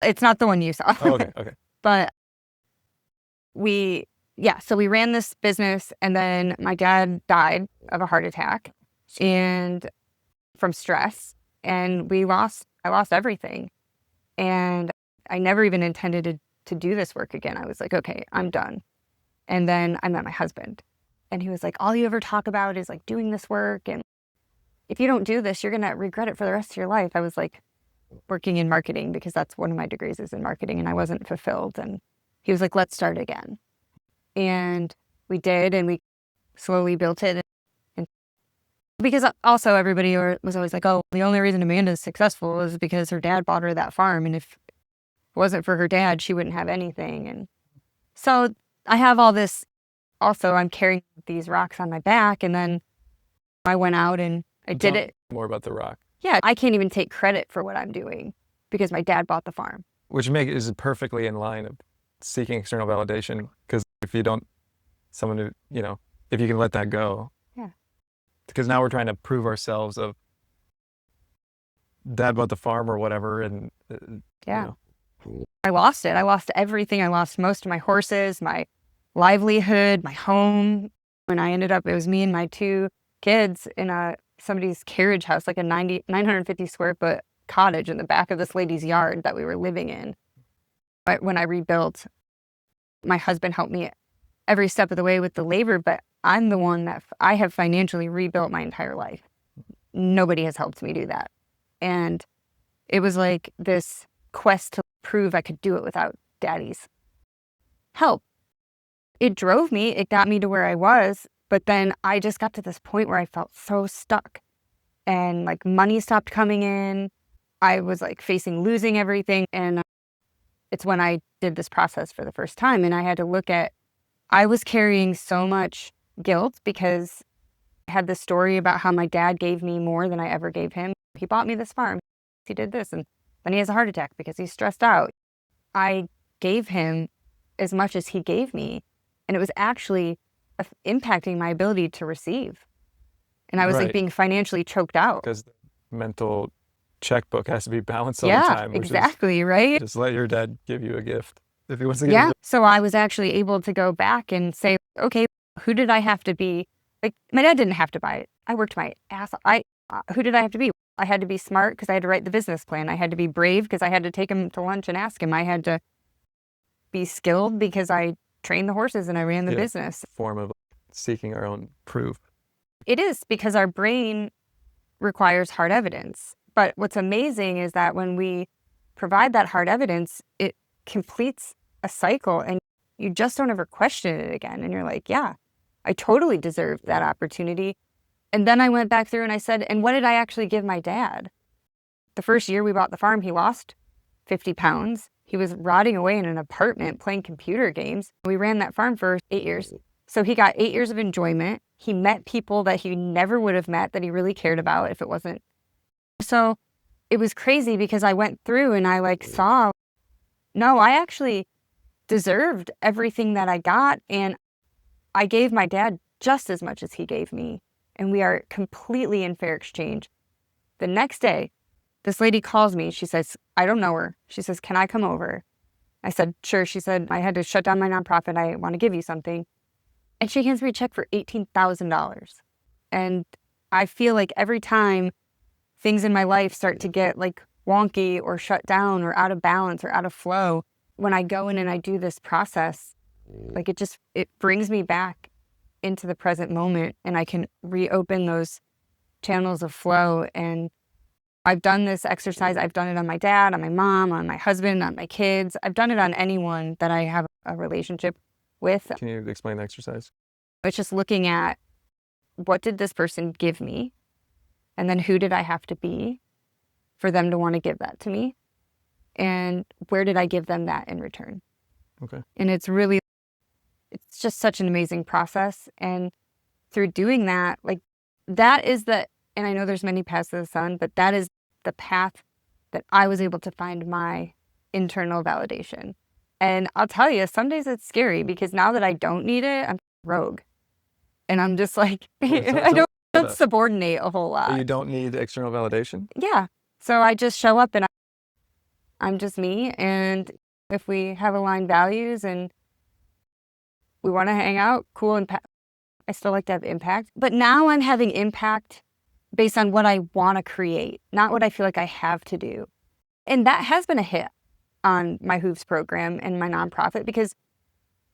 it's not the one you saw. Oh, okay. But so we ran this business, and then my dad died of a heart attack and from stress, and I lost everything. And I never even intended to do this work again. I was like, okay, I'm done. And then I met my husband, and he was like, all you ever talk about is like doing this work. And if you don't do this, you're going to regret it for the rest of your life. I was like working in marketing because that's one of my degrees is in marketing, and I wasn't fulfilled. And he was like, let's start again. And we did, and we slowly built it. And because also everybody was always like, oh, the only reason Amanda's successful is because her dad bought her that farm. And if it wasn't for her dad, she wouldn't have anything. And so I have all this. Also, I'm carrying these rocks on my back. And then I went out and I did it. More about the rock. Yeah, I can't even take credit for what I'm doing because my dad bought the farm. Which is perfectly in line of seeking external validation, because if you don't, someone who, if you can let that go. Yeah. Because now we're trying to prove ourselves of dad bought the farm or whatever. And yeah. I lost it. I lost everything. I lost most of my horses, my livelihood, my home. When I ended up, it was me and my 2 kids in somebody's carriage house, like a 950 square foot cottage in the back of this lady's yard that we were living in. But when I rebuilt, my husband helped me every step of the way with the labor, but I'm the one that I have financially rebuilt my entire life. Nobody has helped me do that. And it was like this quest to prove I could do it without daddy's help. It drove me, it got me to where I was, but then I just got to this point where I felt so stuck, and like money stopped coming in. I was like facing losing everything. And it's when I did this process for the first time, and I had to look at, I was carrying so much guilt because I had this story about how my dad gave me more than I ever gave him. He bought me this farm. He did this, and then he has a heart attack because he's stressed out. I gave him as much as he gave me, and it was actually impacting my ability to receive. And I was like being financially choked out. Because the mental checkbook has to be balanced all the time. Exactly, right? Just let your dad give you a gift if he wants to give you. So I was actually able to go back and say, okay, who did I have to be? Like, my dad didn't have to buy it. I worked my ass off. Who did I have to be? I had to be smart because I had to write the business plan. I had to be brave because I had to take him to lunch and ask him. I had to be skilled because I trained the horses and I ran the business. Form of seeking our own proof. It is, because our brain requires hard evidence. But what's amazing is that when we provide that hard evidence, it completes a cycle and you just don't ever question it again. And you're like, yeah, I totally deserved that opportunity. And then I went back through and I said, and what did I actually give my dad? The first year we bought the farm, he lost 50 pounds. He was rotting away in an apartment playing computer games. We ran that farm for 8 years. So he got 8 years of enjoyment. He met people that he never would have met that he really cared about if it wasn't. So it was crazy because I went through and I saw, no, I actually deserved everything that I got. And I gave my dad just as much as he gave me. And we are completely in fair exchange. The next day, this lady calls me. She says, I don't know her. She says, can I come over? I said, sure. She said, I had to shut down my nonprofit. I want to give you something. And she hands me a check for $18,000. And I feel like every time things in my life start to get wonky or shut down or out of balance or out of flow, when I go in and I do this process, it brings me back into the present moment and I can reopen those channels of flow. And I've done this exercise. I've done it on my dad, on my mom, on my husband, on my kids. I've done it on anyone that I have a relationship with. Can you explain the exercise? It's just looking at what did this person give me? And then who did I have to be for them to want to give that to me? And where did I give them that in return? Okay. And it's just such an amazing process. And through doing that, that is and I know there's many paths to the sun, but that is the path that I was able to find my internal validation. And I'll tell you, some days it's scary because now that I don't need it, I'm rogue. And I'm just I don't subordinate a whole lot. You don't need external validation? Yeah. So I just show up and I'm just me. And if we have aligned values and we want to hang out, cool. I still like to have impact. But now I'm having impact based on what I want to create, not what I feel like I have to do. And that has been a hit on my H.O.O.V.E.S program and my nonprofit because...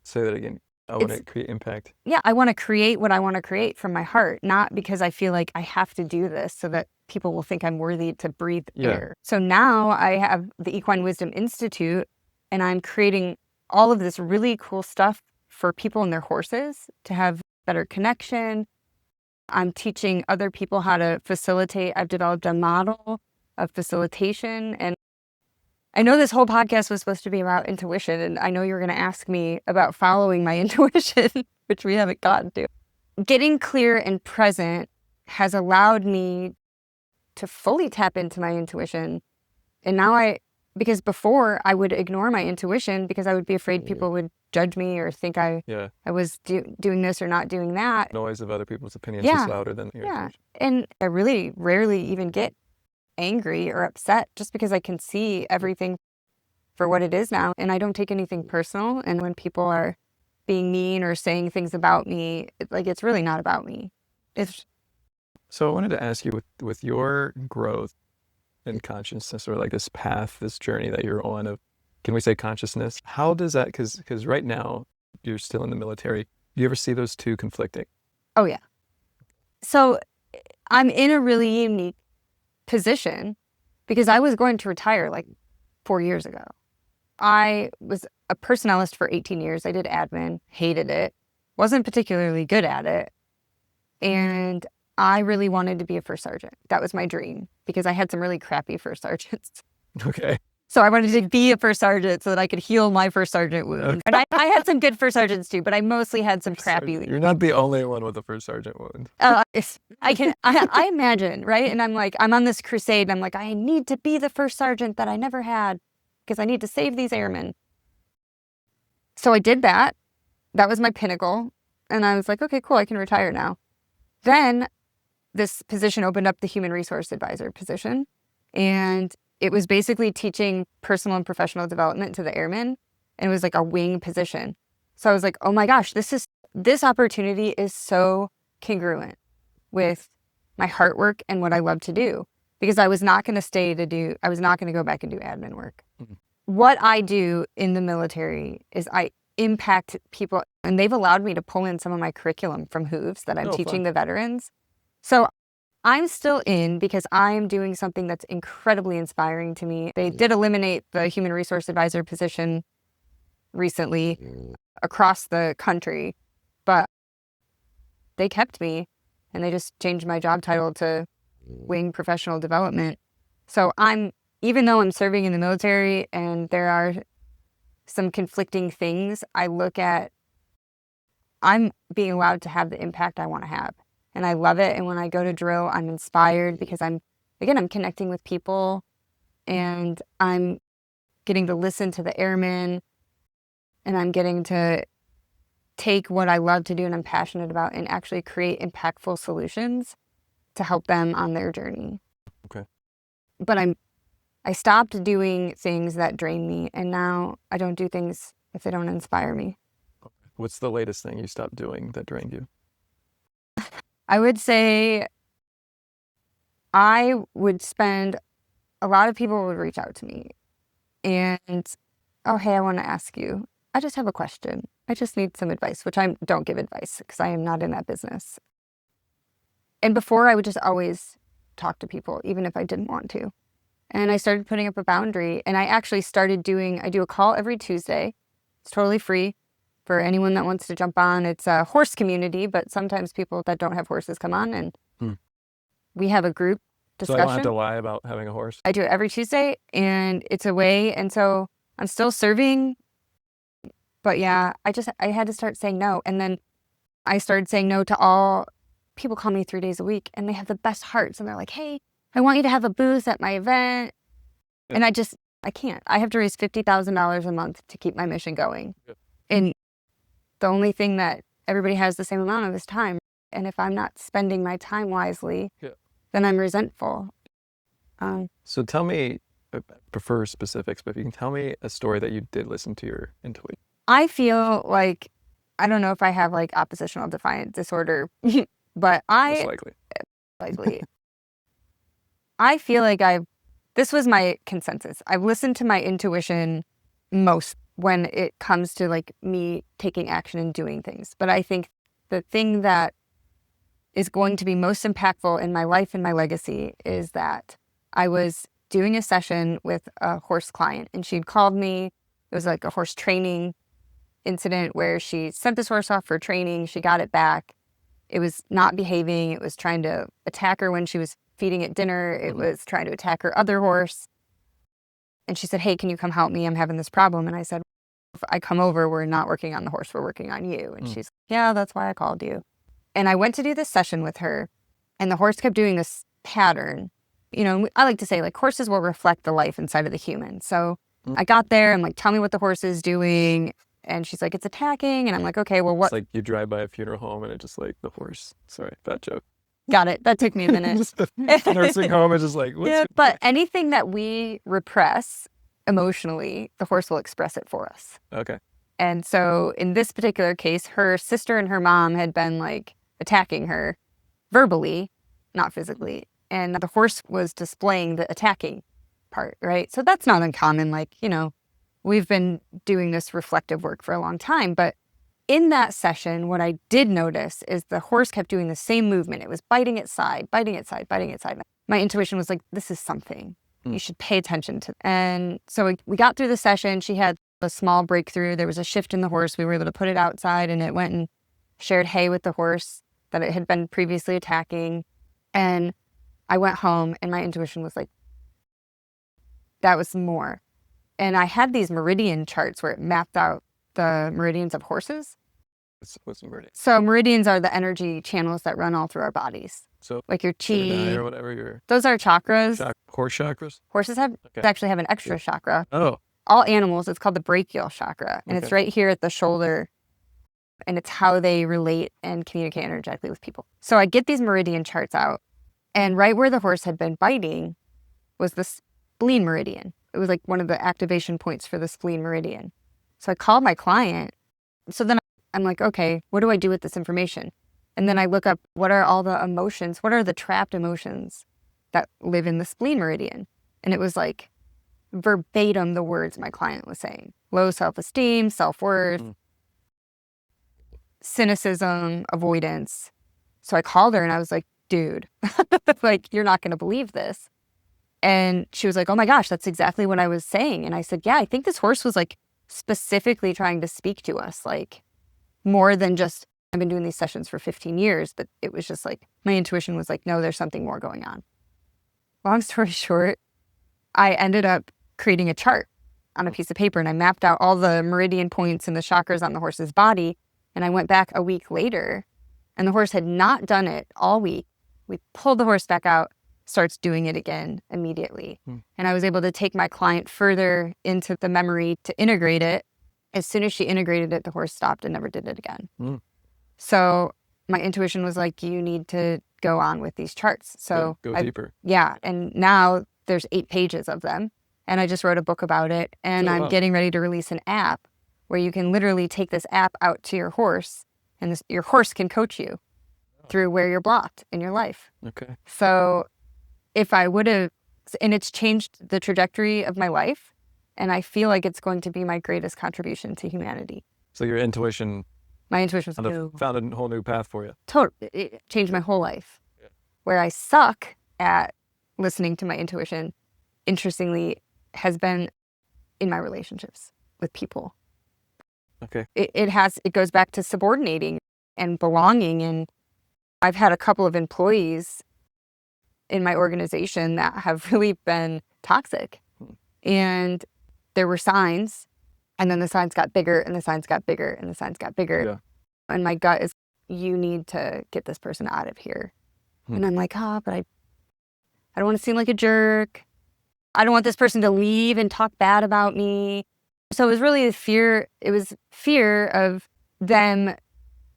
Say that again. I want to create impact. Yeah, I want to create what I want to create from my heart, not because I feel like I have to do this so that people will think I'm worthy to breathe air. So now I have the Equine Wisdom Institute and I'm creating all of this really cool stuff for people and their horses to have better connection. I'm teaching other people how to facilitate. I've developed a model of facilitation. And I know this whole podcast was supposed to be about intuition, and I know you're going to ask me about following my intuition, which we haven't gotten to. Getting clear and present has allowed me to fully tap into my intuition. And now because before I would ignore my intuition because I would be afraid people would judge me or think I was doing this or not doing that. Noise of other people's opinions is louder than your intuition. And I really rarely even get angry or upset just because I can see everything for what it is now. And I don't take anything personal. And when people are being mean or saying things about me, it's really not about me. So I wanted to ask you with your growth in consciousness or this path, this journey that you're on of, can we say consciousness? How does that, because right now you're still in the military, do you ever see those two conflicting? Oh yeah. So I'm in a really unique position because I was going to retire 4 years ago. I was a personnelist for 18 years. I did admin, hated it, wasn't particularly good at it. And I really wanted to be a first sergeant. That was my dream because I had some really crappy first sergeants. Okay. So I wanted to be a first sergeant so that I could heal my first sergeant wound. Okay. And I had some good first sergeants too, but I mostly had some crappy. You're not the only one with a first sergeant wound. I imagine, right? And I'm on this crusade and I need to be the first sergeant that I never had because I need to save these airmen. So I did that. That was my pinnacle. And I was like, okay, cool, I can retire now. Then this position opened up, the human resource advisor position. And it was basically teaching personal and professional development to the airmen. And it was like a wing position. So I was like, oh my gosh, this opportunity is so congruent with my heart work and what I love to do, because I was not going to go back and do admin work. Mm-hmm. What I do in the military is I impact people, and they've allowed me to pull in some of my curriculum from H.O.O.V.E.S that I'm teaching the veterans. So I'm still in because I'm doing something that's incredibly inspiring to me. They did eliminate the human resource advisor position recently across the country, but they kept me and they just changed my job title to wing professional development. So even though I'm serving in the military and there are some conflicting things, I look at, I'm being allowed to have the impact I want to have. And I love it. And when I go to drill, I'm inspired because I'm connecting with people and I'm getting to listen to the airmen and I'm getting to take what I love to do and I'm passionate about and actually create impactful solutions to help them on their journey. Okay. But I stopped doing things that drain me, and now I don't do things if they don't inspire me. What's the latest thing you stopped doing that drained you? I would say a lot of people would reach out to me and, oh, hey, I want to ask you, I just have a question. I just need some advice, which I don't give advice because I am not in that business. And before, I would just always talk to people, even if I didn't want to. And I started putting up a boundary, and I actually I do a call every Tuesday. It's totally free for anyone that wants to jump on. It's a horse community, but sometimes people that don't have horses come on, and we have a group discussion. So I don't have to lie about having a horse? I do it every Tuesday, and it's a way, and so I'm still serving, but yeah, I had to start saying no. And then I started saying no to all people. Call me 3 days a week, and they have the best hearts, and they're like, hey, I want you to have a booth at my event. Yeah. And I can't. I have to raise $50,000 a month to keep my mission going. Yeah. And the only thing that everybody has the same amount of is time. And if I'm not spending my time wisely, then I'm resentful. So tell me, I prefer specifics, but if you can tell me a story that you did listen to your intuition. I feel like, I don't know if I have like oppositional defiant disorder, but Most likely. I feel like this was my consensus. I've listened to my intuition most when it comes to like me taking action and doing things. But I think the thing that is going to be most impactful in my life and my legacy is that I was doing a session with a horse client and she'd called me. It was like a horse training incident where she sent this horse off for training. She got it back. It was not behaving. It was trying to attack her when she was feeding it dinner. It was trying to attack her other horse. And she said, hey, can you come help me? I'm having this problem. And I said, if I come over, we're not working on the horse. We're working on you. And she's like, yeah, that's why I called you. And I went to do this session with her and the horse kept doing this pattern. You know, I like to say like horses will reflect the life inside of the human. So I got there. I'm like, tell me what the horse is doing. And she's like, it's attacking. And I'm like, okay, well, what? It's like you drive by a funeral home and it's just like the horse. Sorry, bad joke. Got it. That took me a minute. Nursing home is just like, what's yeah, but anything that we repress emotionally, the horse will express it for us. Okay. And so in this particular case, her sister and her mom had been like attacking her verbally, not physically. And the horse was displaying the attacking part, right? So that's not uncommon. Like, you know, we've been doing this reflective work for a long time. But in that session, what I did notice is the horse kept doing the same movement. It was biting its side, biting its side, biting its side. My intuition was like, this is something you should pay attention to. And so we got through the session. She had a small breakthrough. There was a shift in the horse. We were able to put it outside and it went and shared hay with the horse that it had been previously attacking. And I went home and my intuition was like, that was more. And I had these meridian charts where it mapped out the meridians of horses. What's meridian? So meridians are the energy channels that run all through our bodies. So like your chi or whatever those are chakras. Horse chakras? Horses actually have an extra chakra. Oh. All animals, it's called the brachial chakra. And it's right here at the shoulder. and it's how they relate and communicate energetically with people. So I get these meridian charts out, and right where the horse had been biting was the spleen meridian. It was like one of the activation points for the spleen meridian. So I called my client. So then I'm like, okay, what do I do with this information? And then I look up, what are all the emotions? What are the trapped emotions that live in the spleen meridian? And it was like verbatim the words my client was saying. Low self-esteem, self-worth, cynicism, avoidance. So I called her and I was like, dude, like, you're not going to believe this. And she was like, oh my gosh, that's exactly what I was saying. And I said, yeah, I think this horse was like specifically trying to speak to us, like more than just, I've been doing these sessions for 15 years, but it was just like, my intuition was like, no, there's something more going on. Long story short, I ended up creating a chart on a piece of paper, and I mapped out all the meridian points and the chakras on the horse's body. And I went back a week later, and the horse had not done it all week. We pulled the horse back out, starts doing it again immediately. And I was able to take my client further into the memory to integrate it. As soon as she integrated it, the horse stopped and never did it again. So my intuition was like, you need to go on with these charts. So go deeper. Yeah. And now there's 8 pages of them. And I just wrote a book about it. And I'm getting ready to release an app where you can literally take this app out to your horse, and your horse can coach you through where you're blocked in your life. Okay. So if I would have, and it's changed the trajectory of my life, and I feel like it's going to be my greatest contribution to humanity. So your intuition, my intuition was found a whole new path for you. Totally. It changed my whole life. Yeah. Where I suck at listening to my intuition, interestingly, has been in my relationships with people. Okay. It goes back to subordinating and belonging. And I've had a couple of employees in my organization that have really been toxic. And there were signs, and then the signs got bigger, and the signs got bigger, and the signs got bigger. Yeah. And my gut is, you need to get this person out of here. And I'm like, but I don't want to seem like a jerk. I don't want this person to leave and talk bad about me. So it was really fear. It was fear of them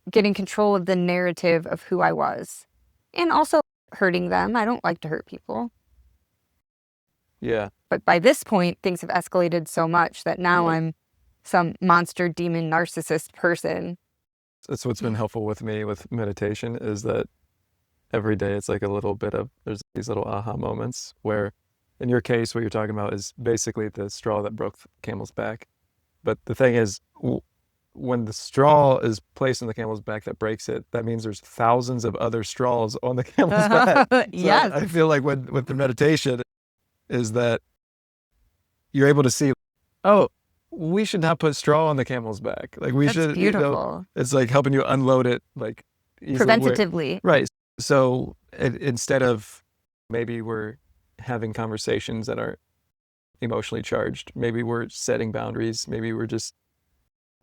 getting control of the narrative of who I was, and also hurting them. I don't like to hurt people. Yeah. But by this point, things have escalated so much that now I'm some monster, demon, narcissist person. That's what's been helpful with me with meditation, is that every day it's like a little bit of, there's these little aha moments where, in your case, what you're talking about is basically the straw that broke the camel's back. But the thing is, when the straw is placed in the camel's back that breaks it, that means there's thousands of other straws on the camel's back. Yes. I feel like with the meditation is that you're able to see, oh, we should not put straw on the camel's back. Like we should, beautiful. It's like helping you unload it, like preventatively. Right. So instead of, maybe we're having conversations that are emotionally charged, maybe we're setting boundaries, maybe we're just,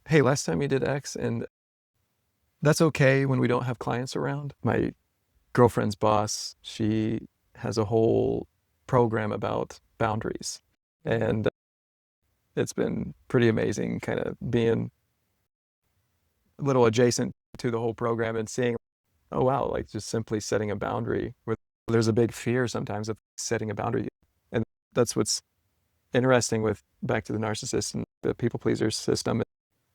hey, last time you did X, and that's okay when we don't have clients around. My girlfriend's boss, she has a whole program about boundaries, and it's been pretty amazing kind of being a little adjacent to the whole program and seeing, oh wow, like just simply setting a boundary, where there's a big fear sometimes of setting a boundary. And that's what's interesting with, back to the narcissist and the people pleaser system,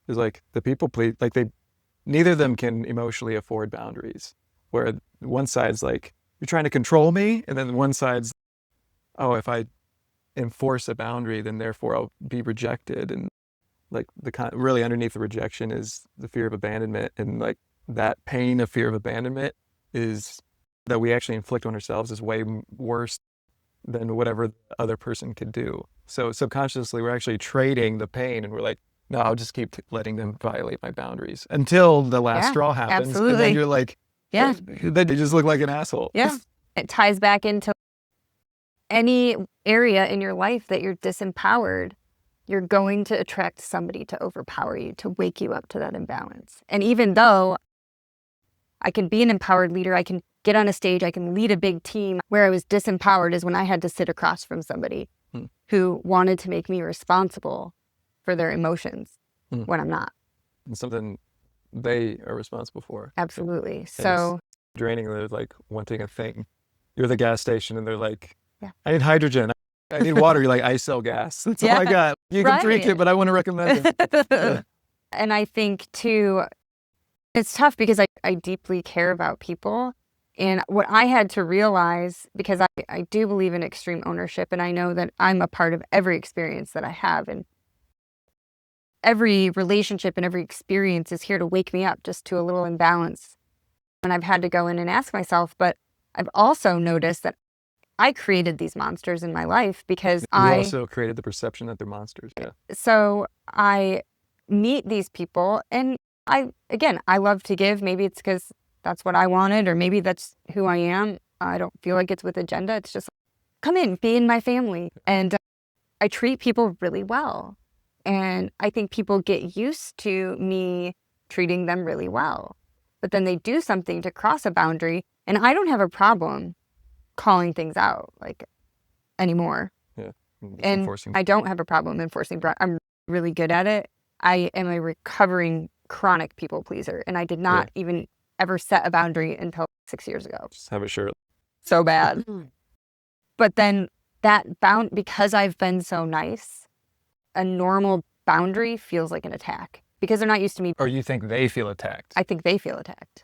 is like the people please, like neither of them can emotionally afford boundaries, where one side's like, you're trying to control me, and then one side's, oh, if I enforce a boundary, then therefore I'll be rejected. And like really underneath the rejection is the fear of abandonment, and like that pain of fear of abandonment is that we actually inflict on ourselves is way worse than whatever the other person could do. So subconsciously we're actually trading the pain, and we're like, no, I'll just keep letting them violate my boundaries until the last straw happens. Absolutely. And then you're like, then you just look like an asshole. Yeah. It ties back into any area in your life that you're disempowered. You're going to attract somebody to overpower you, to wake you up to that imbalance. And even though I can be an empowered leader, I can get on a stage, I can lead a big team, where I was disempowered is when I had to sit across from somebody who wanted to make me responsible for their emotions when I'm not. And something they are responsible for. Absolutely. And it's So, draining. They're like wanting a thing. You're the gas station and they're like, yeah. I need hydrogen. I need water. You're like, I sell gas. That's all I Yeah, got. You can drink it, right. but I want to recommend it. Yeah. And I think too, it's tough because I deeply care about people. And what I had to realize, because I do believe in extreme ownership, and I know that I'm a part of every experience that I have, and every relationship and every experience is here to wake me up just to a little imbalance. And I've had to go in and ask myself, but I've also noticed that I created these monsters in my life because You also created the perception that they're monsters. Yeah. So I meet these people and I love to give. Maybe it's because that's what I wanted, or maybe that's who I am. I don't feel like it's with agenda. It's just come in, be in my family. And I treat people really well. And I think people get used to me treating them really well. But then they do something to cross a boundary, and I don't have a problem calling things out like anymore. Yeah. And Enforcing. I don't have a problem enforcing. I'm really good at it. I am a recovering chronic people pleaser, and I did not even ever set a boundary until 6 years ago. Just have a shirt. So bad. But then because I've been so nice, a normal boundary feels like an attack because they're not used to me. Or you think they feel attacked? I think they feel attacked.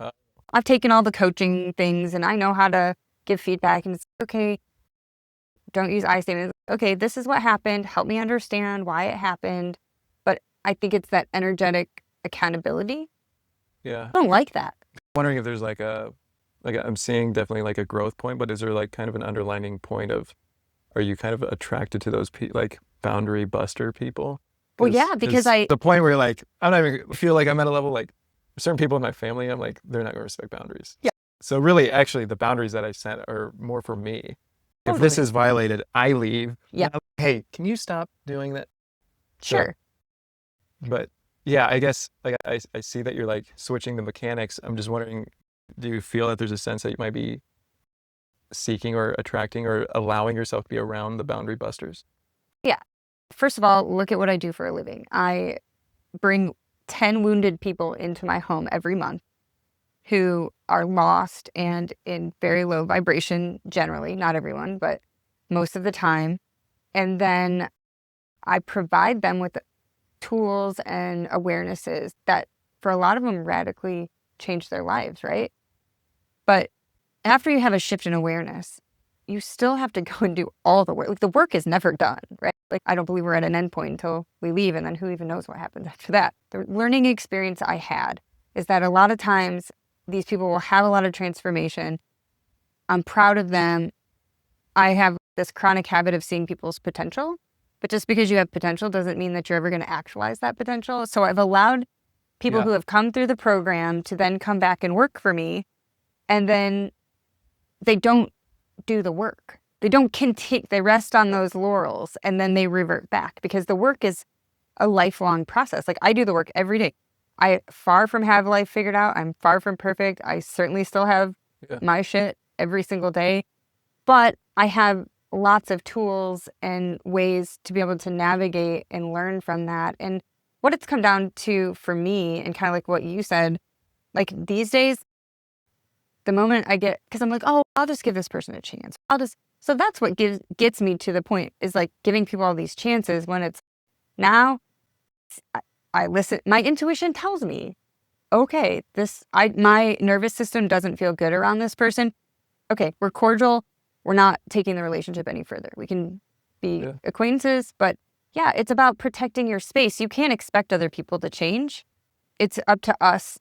I've taken all the coaching things and I know how to give feedback, and it's okay. Don't use I statements. Okay, this is what happened. Help me understand why it happened. But I think it's that energetic accountability. Yeah. I don't like that. I'm wondering if there's I'm seeing definitely like a growth point, but is there like kind of an underlining point of, are you kind of attracted to those like boundary buster people? Well, yeah, because the point where you're like, I'm not even feel like I'm at a level like certain people in my family, I'm like, they're not going to respect boundaries. Yeah. So really, actually, the boundaries that I set are more for me. If this is violated, I leave. Yeah. Hey, can you stop doing that? Sure. But yeah, I guess like I see that you're like switching the mechanics. I'm just wondering, do you feel that there's a sense that you might be seeking or attracting or allowing yourself to be around the boundary busters? Yeah. First of all, look at what I do for a living. I bring 10 wounded people into my home every month who are lost and in very low vibration, generally, not everyone, but most of the time. And then I provide them with tools and awarenesses that for a lot of them radically change their lives, right? But after you have a shift in awareness, you still have to go and do all the work. Like the work is never done, right? Like I don't believe we're at an end point until we leave, and then who even knows what happens after that. The learning experience I had is that a lot of times these people will have a lot of transformation. I'm proud of them. I have this chronic habit of seeing people's potential, but just because you have potential doesn't mean that you're ever going to actualize that potential. So I've allowed people who have come through the program to then come back and work for me, and then they don't do the work. They don't continue, they rest on those laurels and then they revert back because the work is a lifelong process. Like I do the work every day. I far from have life figured out. I'm far from perfect. I certainly still have my shit every single day, but I have lots of tools and ways to be able to navigate and learn from that. And what it's come down to for me, and kind of like what you said, like these days, the moment I get, because I'm like, oh, I'll just give this person a chance. So that's what gets me to the point is like giving people all these chances when it's now I listen, my intuition tells me, okay, my nervous system doesn't feel good around this person. Okay, we're cordial. We're not taking the relationship any further. We can be acquaintances, but yeah, it's about protecting your space. You can't expect other people to change. It's up to us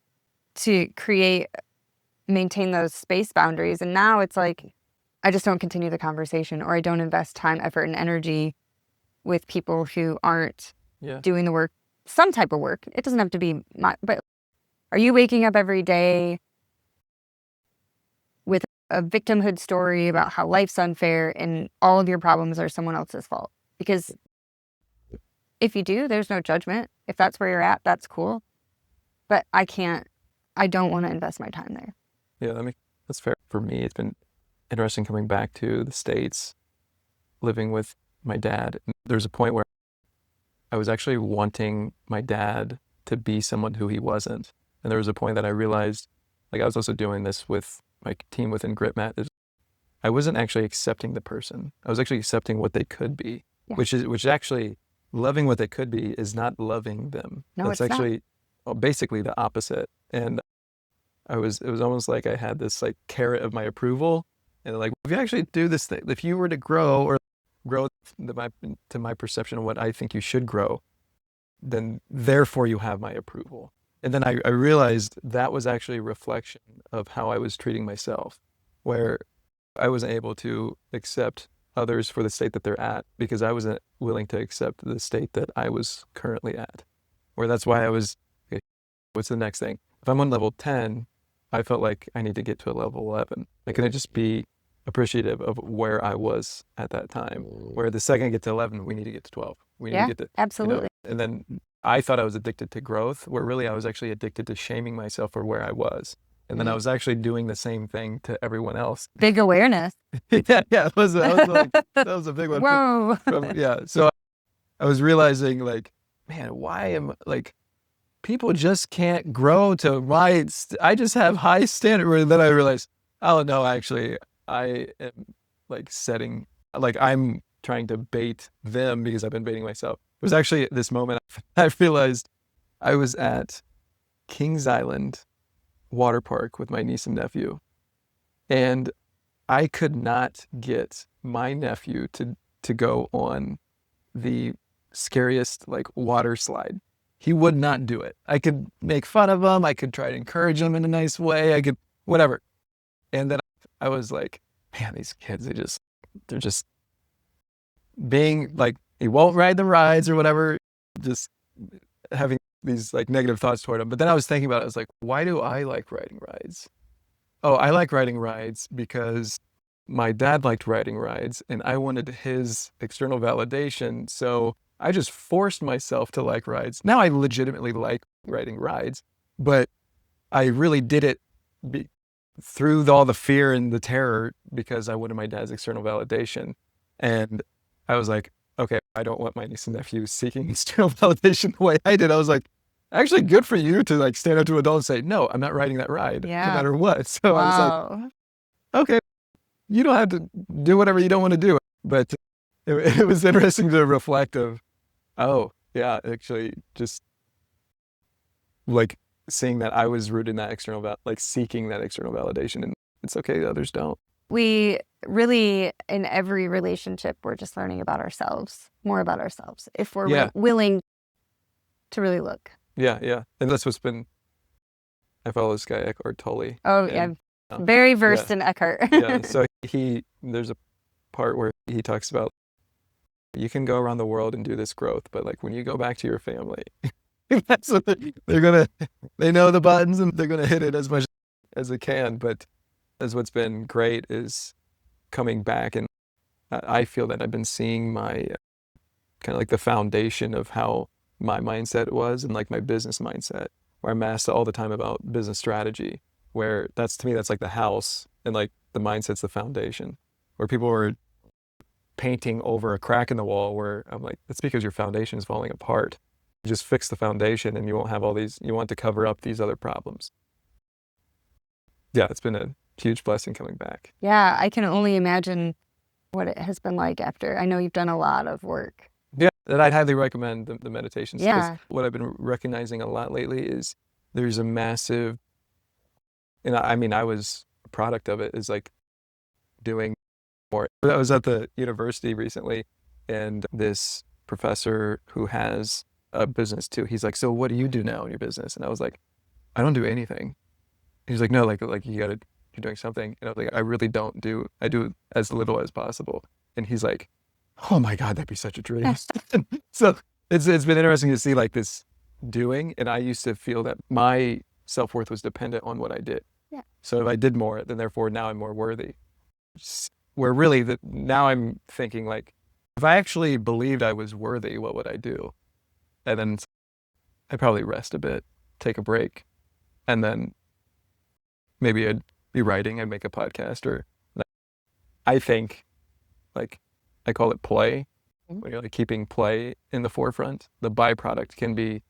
to maintain those space boundaries. And now it's like, I just don't continue the conversation, or I don't invest time, effort, and energy with people who aren't doing the work, some type of work. It doesn't have to be but are you waking up every day with a victimhood story about how life's unfair and all of your problems are someone else's fault? Because if you do, there's no judgment. If that's where you're at, that's cool. But I don't want to invest my time there. Yeah, that's fair. For me, it's been interesting coming back to the States, living with my dad. There's a point where I was actually wanting my dad to be someone who he wasn't. And there was a point that I realized, like I was also doing this with my team within GritMat, is I wasn't actually accepting the person. I was actually accepting what they could be, which actually loving what they could be is not loving them. No, That's it's actually basically the opposite. And it was almost like I had this like carrot of my approval, and like, if you actually do this thing, if you were to grow to my perception of what I think you should grow, then therefore you have my approval. And then I realized that was actually a reflection of how I was treating myself, where I wasn't able to accept others for the state that they're at because I wasn't willing to accept the state that I was currently at. Where that's why I was, okay, what's the next thing? If I'm on level 10, I felt like I need to get to a level 11. Like, can I just be appreciative of where I was at that time? Where the second I get to 11, we need to get to 12. We need to get to, absolutely. And then I thought I was addicted to growth, where really I was actually addicted to shaming myself for where I was. And then I was actually doing the same thing to everyone else. Big awareness. That was a big one. Whoa. So I was realizing, like, man, why am like people just can't grow to my. I just have high standard. And then I realized, oh no, actually, I am like setting, like I'm trying to bait them because I've been baiting myself. It was actually at this moment I realized I was at Kings Island water park with my niece and nephew, and I could not get my nephew to go on the scariest like water slide. He would not do it. I could make fun of him, I could try to encourage him in a nice way, I could whatever. And then I was like, man, these kids, they're just being like, he won't ride the rides or whatever, just having these like negative thoughts toward him. But then I was thinking about it, I was like, why do I like riding rides? Oh, I like riding rides because my dad liked riding rides and I wanted his external validation. So I just forced myself to like rides. Now I legitimately like riding rides, but I really did it through all the fear and the terror because I wanted my dad's external validation. And I was like, okay, I don't want my niece and nephew seeking external validation the way I did. I was like, actually good for you to like stand up to an adult and say, no, I'm not riding that ride no matter what. So I was like, okay, you don't have to do whatever you don't want to do. But it was interesting to reflect of, oh yeah, actually just like seeing that I was rooted in that external, like seeking that external validation, and it's okay that others don't. We really, in every relationship, we're just learning about ourselves, more about ourselves, if we're willing to really look. Yeah. And that's what's been, I follow this guy, Eckhart Tolle. Oh, and, yeah. Very versed in Eckhart. So there's a part where he talks about, you can go around the world and do this growth, but like when you go back to your family, that's what they know the buttons and they're going to hit it as much as they can. But as what's been great is coming back, and I feel that I've been seeing my kind of like the foundation of how my mindset was and like my business mindset, where I'm asked all the time about business strategy, where to me, that's like the house, and like the mindset's the foundation, where people were painting over a crack in the wall, where I'm like, that's because your foundation is falling apart. You just fix the foundation and you won't have all these, you want to cover up these other problems. Yeah, it's been a huge blessing coming back. Yeah, I can only imagine what it has been like after. I know you've done a lot of work. Yeah, and I'd highly recommend the meditations. Yeah. What I've been recognizing a lot lately is there's a massive, and I mean, I was a product of it, is like doing more. I was at the university recently, and this professor who has a business too, he's like, so what do you do now in your business? And I was like, I don't do anything. He's like, no, like you're doing something. And I was like, I really don't do, I do as little as possible. And he's like, oh my God, that'd be such a dream. So it's been interesting to see like this doing. And I used to feel that my self-worth was dependent on what I did. Yeah. So if I did more, then therefore now I'm more worthy. Where really now I'm thinking like, if I actually believed I was worthy, what would I do? And then I'd probably rest a bit, take a break, and then maybe I'd be writing, I'd make a podcast, or I think like I call it play. When you're like keeping play in the forefront, the byproduct can be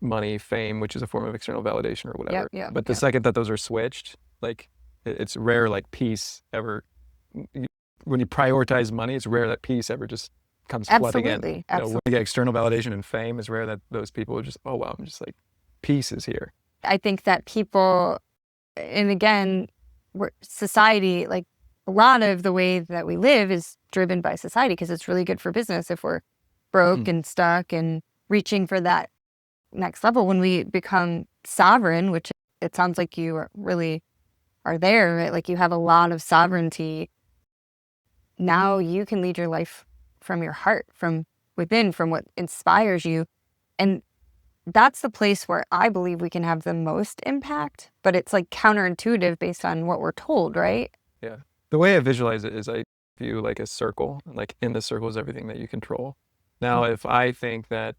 money, fame, which is a form of external validation or whatever. But the yep. second that those are switched, like it's rare, like peace ever. When you prioritize money, it's rare that peace ever just comes flooding in. Absolutely. You know, when you get external validation and fame, it's rare that those people are just, oh wow, I'm just like, peace is here. I think that people, and again, society, like a lot of the way that we live is driven by society because it's really good for business if we're broke and stuck and reaching for that next level. When we become sovereign, which it sounds like you really are there, right? Like you have a lot of sovereignty. Now you can lead your life from your heart, from within, from what inspires you. And that's the place where I believe we can have the most impact, but it's like counterintuitive based on what we're told, right? Yeah. The way I visualize it is I view like a circle, like in the circle is everything that you control. Now, if I think that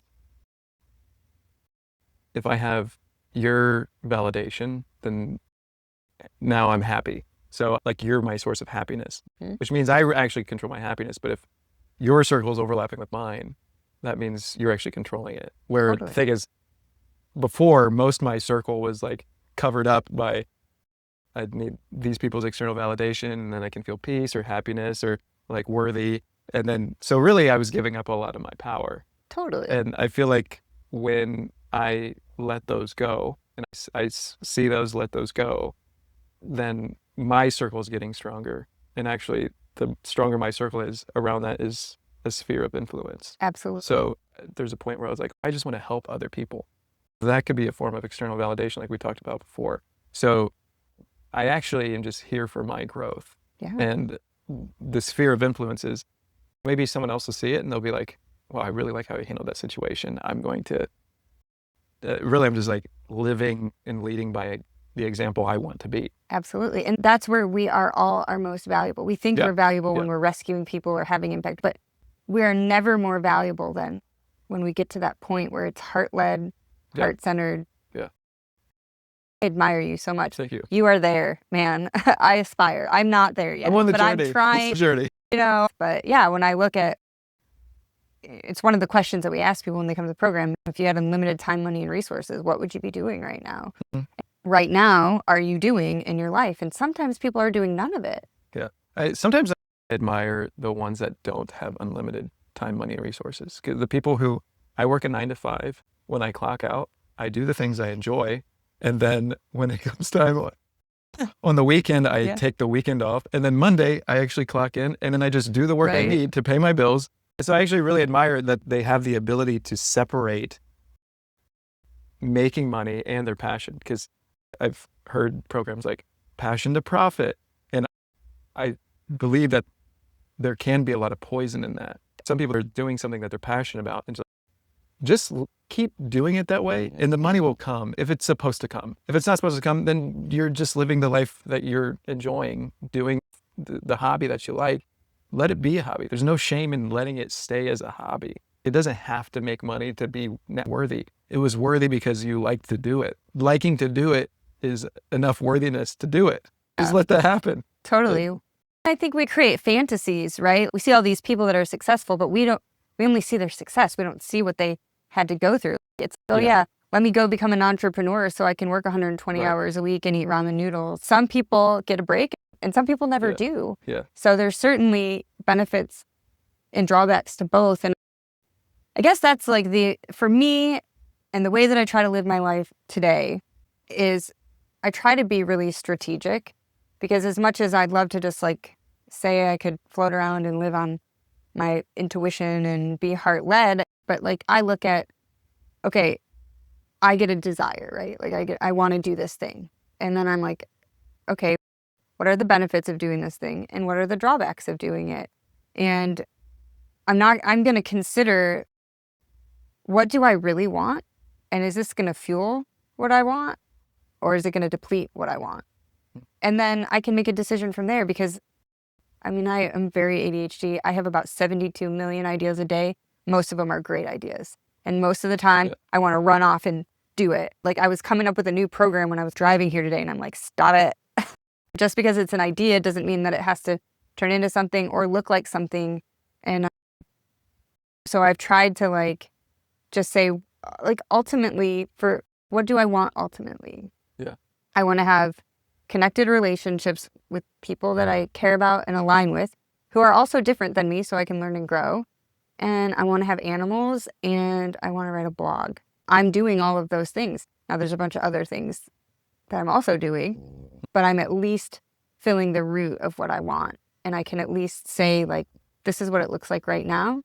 if I have your validation, then now I'm happy. So like you're my source of happiness, which means I actually control my happiness. But if your circle is overlapping with mine, that means you're actually controlling it. Where the thing is, before, most of my circle was like covered up by, I need these people's external validation, and then I can feel peace or happiness or like worthy. And then, so really I was giving up a lot of my power. Totally. And I feel like when I let those go, and I see those, let those go, then my circle is getting stronger. And actually, the stronger my circle is, around that is a sphere of influence. Absolutely. So there's a point where I was like, I just want to help other people. That could be a form of external validation like we talked about before. So I actually am just here for my growth. Yeah. And the sphere of influence is, maybe someone else will see it and they'll be like, well, I really like how you handled that situation. I'm going to, really, I'm just like living and leading by the example I want to be. Absolutely. And that's where we are all our most valuable. We think we're valuable when we're rescuing people or having impact, but we are never more valuable than when we get to that point where it's heart-led, heart-centered. Yeah. I admire you so much. Thank you. You are there, man. I aspire. I'm not there yet. I'm on the journey. I'm trying. It's the journey. You know, but yeah, when I look at, it's one of the questions that we ask people when they come to the program. If you had unlimited time, money, and resources, what would you be doing right now? Right now, are you doing in your life? And sometimes people are doing none of it. Yeah. Sometimes I admire the ones that don't have unlimited time, money, and resources. 'Cause the people who, I work a 9 to 5. When I clock out, I do the things I enjoy. And then when it comes time on the weekend, I take the weekend off. And then Monday, I actually clock in and then I just do the work I need to pay my bills. So I actually really admire that they have the ability to separate making money and their passion. Because I've heard programs like passion to profit. And I believe that there can be a lot of poison in that. Some people are doing something that they're passionate about and just keep doing it that way and the money will come if it's supposed to come. If it's not supposed to come, then you're just living the life that you're enjoying, doing the hobby that you like. Let it be a hobby. There's no shame in letting it stay as a hobby. It doesn't have to make money to be worthy. It was worthy because you like to do it. Liking to do it is enough worthiness to do it. Just let that happen. Totally. I think we create fantasies, right? We see all these people that are successful, but we only see their success. We don't see what they had to go through. It's, let me go become an entrepreneur so I can work 120 hours a week and eat ramen noodles. Some people get a break and some people never do. Yeah. So there's certainly benefits and drawbacks to both. And I guess that's like for me, and the way that I try to live my life today is I try to be really strategic, because as much as I'd love to just like say I could float around and live on my intuition and be heart-led, but like I look at, okay, I get a desire, right? Like I want to do this thing. And then I'm like, okay, what are the benefits of doing this thing? And what are the drawbacks of doing it? And I'm going to consider, what do I really want? And is this going to fuel what I want? Or is it going to deplete what I want? And then I can make a decision from there, because I mean, I am very ADHD. I have about 72 million ideas a day. Most of them are great ideas. And most of the time I want to run off and do it. Like I was coming up with a new program when I was driving here today and I'm like, stop it. Just because it's an idea doesn't mean that it has to turn into something or look like something. And so I've tried to like just say, like ultimately, for what do I want ultimately? Yeah. I want to have connected relationships with people that I care about and align with, who are also different than me, so I can learn and grow. And I want to have animals, and I want to write a blog. I'm doing all of those things. Now there's a bunch of other things that I'm also doing, but I'm at least filling the root of what I want. And I can at least say, like, this is what it looks like right now.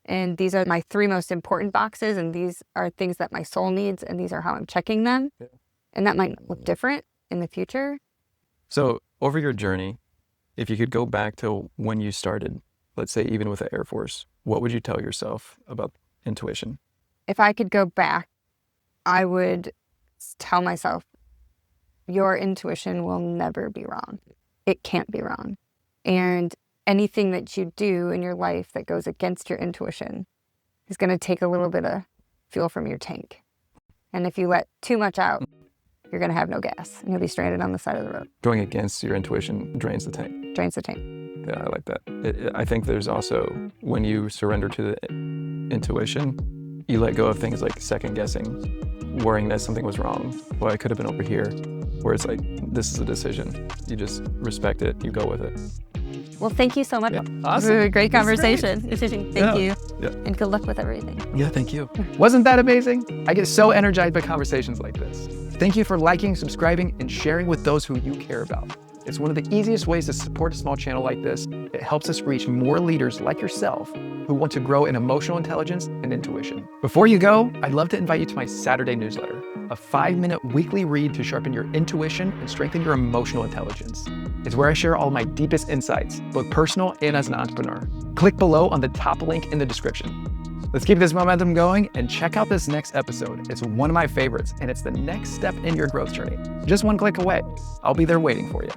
And these are my 3 most important boxes. And these are things that my soul needs. And these are how I'm checking them. Yeah. And that might look different in the future. So over your journey, if you could go back to when you started, let's say even with the Air Force, what would you tell yourself about intuition? If I could go back, I would tell myself, your intuition will never be wrong. It can't be wrong. And anything that you do in your life that goes against your intuition is going to take a little bit of fuel from your tank. And if you let too much out, you're going to have no gas and you'll be stranded on the side of the road. Going against your intuition drains the tank. Drains the tank. Yeah, I like that. I think there's also, when you surrender to the intuition, you let go of things like second guessing, worrying that something was wrong. Well, I could have been over here. Where it's like, this is a decision. You just respect it. You go with it. Well, thank you so much. Yeah. Awesome. For a great conversation. Thank you. Yeah. And good luck with everything. Yeah, thank you. Wasn't that amazing? I get so energized by conversations like this. Thank you for liking, subscribing, and sharing with those who you care about. It's one of the easiest ways to support a small channel like this. It helps us reach more leaders like yourself who want to grow in emotional intelligence and intuition. Before you go, I'd love to invite you to my Saturday newsletter, a 5-minute weekly read to sharpen your intuition and strengthen your emotional intelligence. It's where I share all my deepest insights, both personal and as an entrepreneur. Click below on the top link in the description. Let's keep this momentum going and check out this next episode. It's one of my favorites, and it's the next step in your growth journey. Just one click away. I'll be there waiting for you.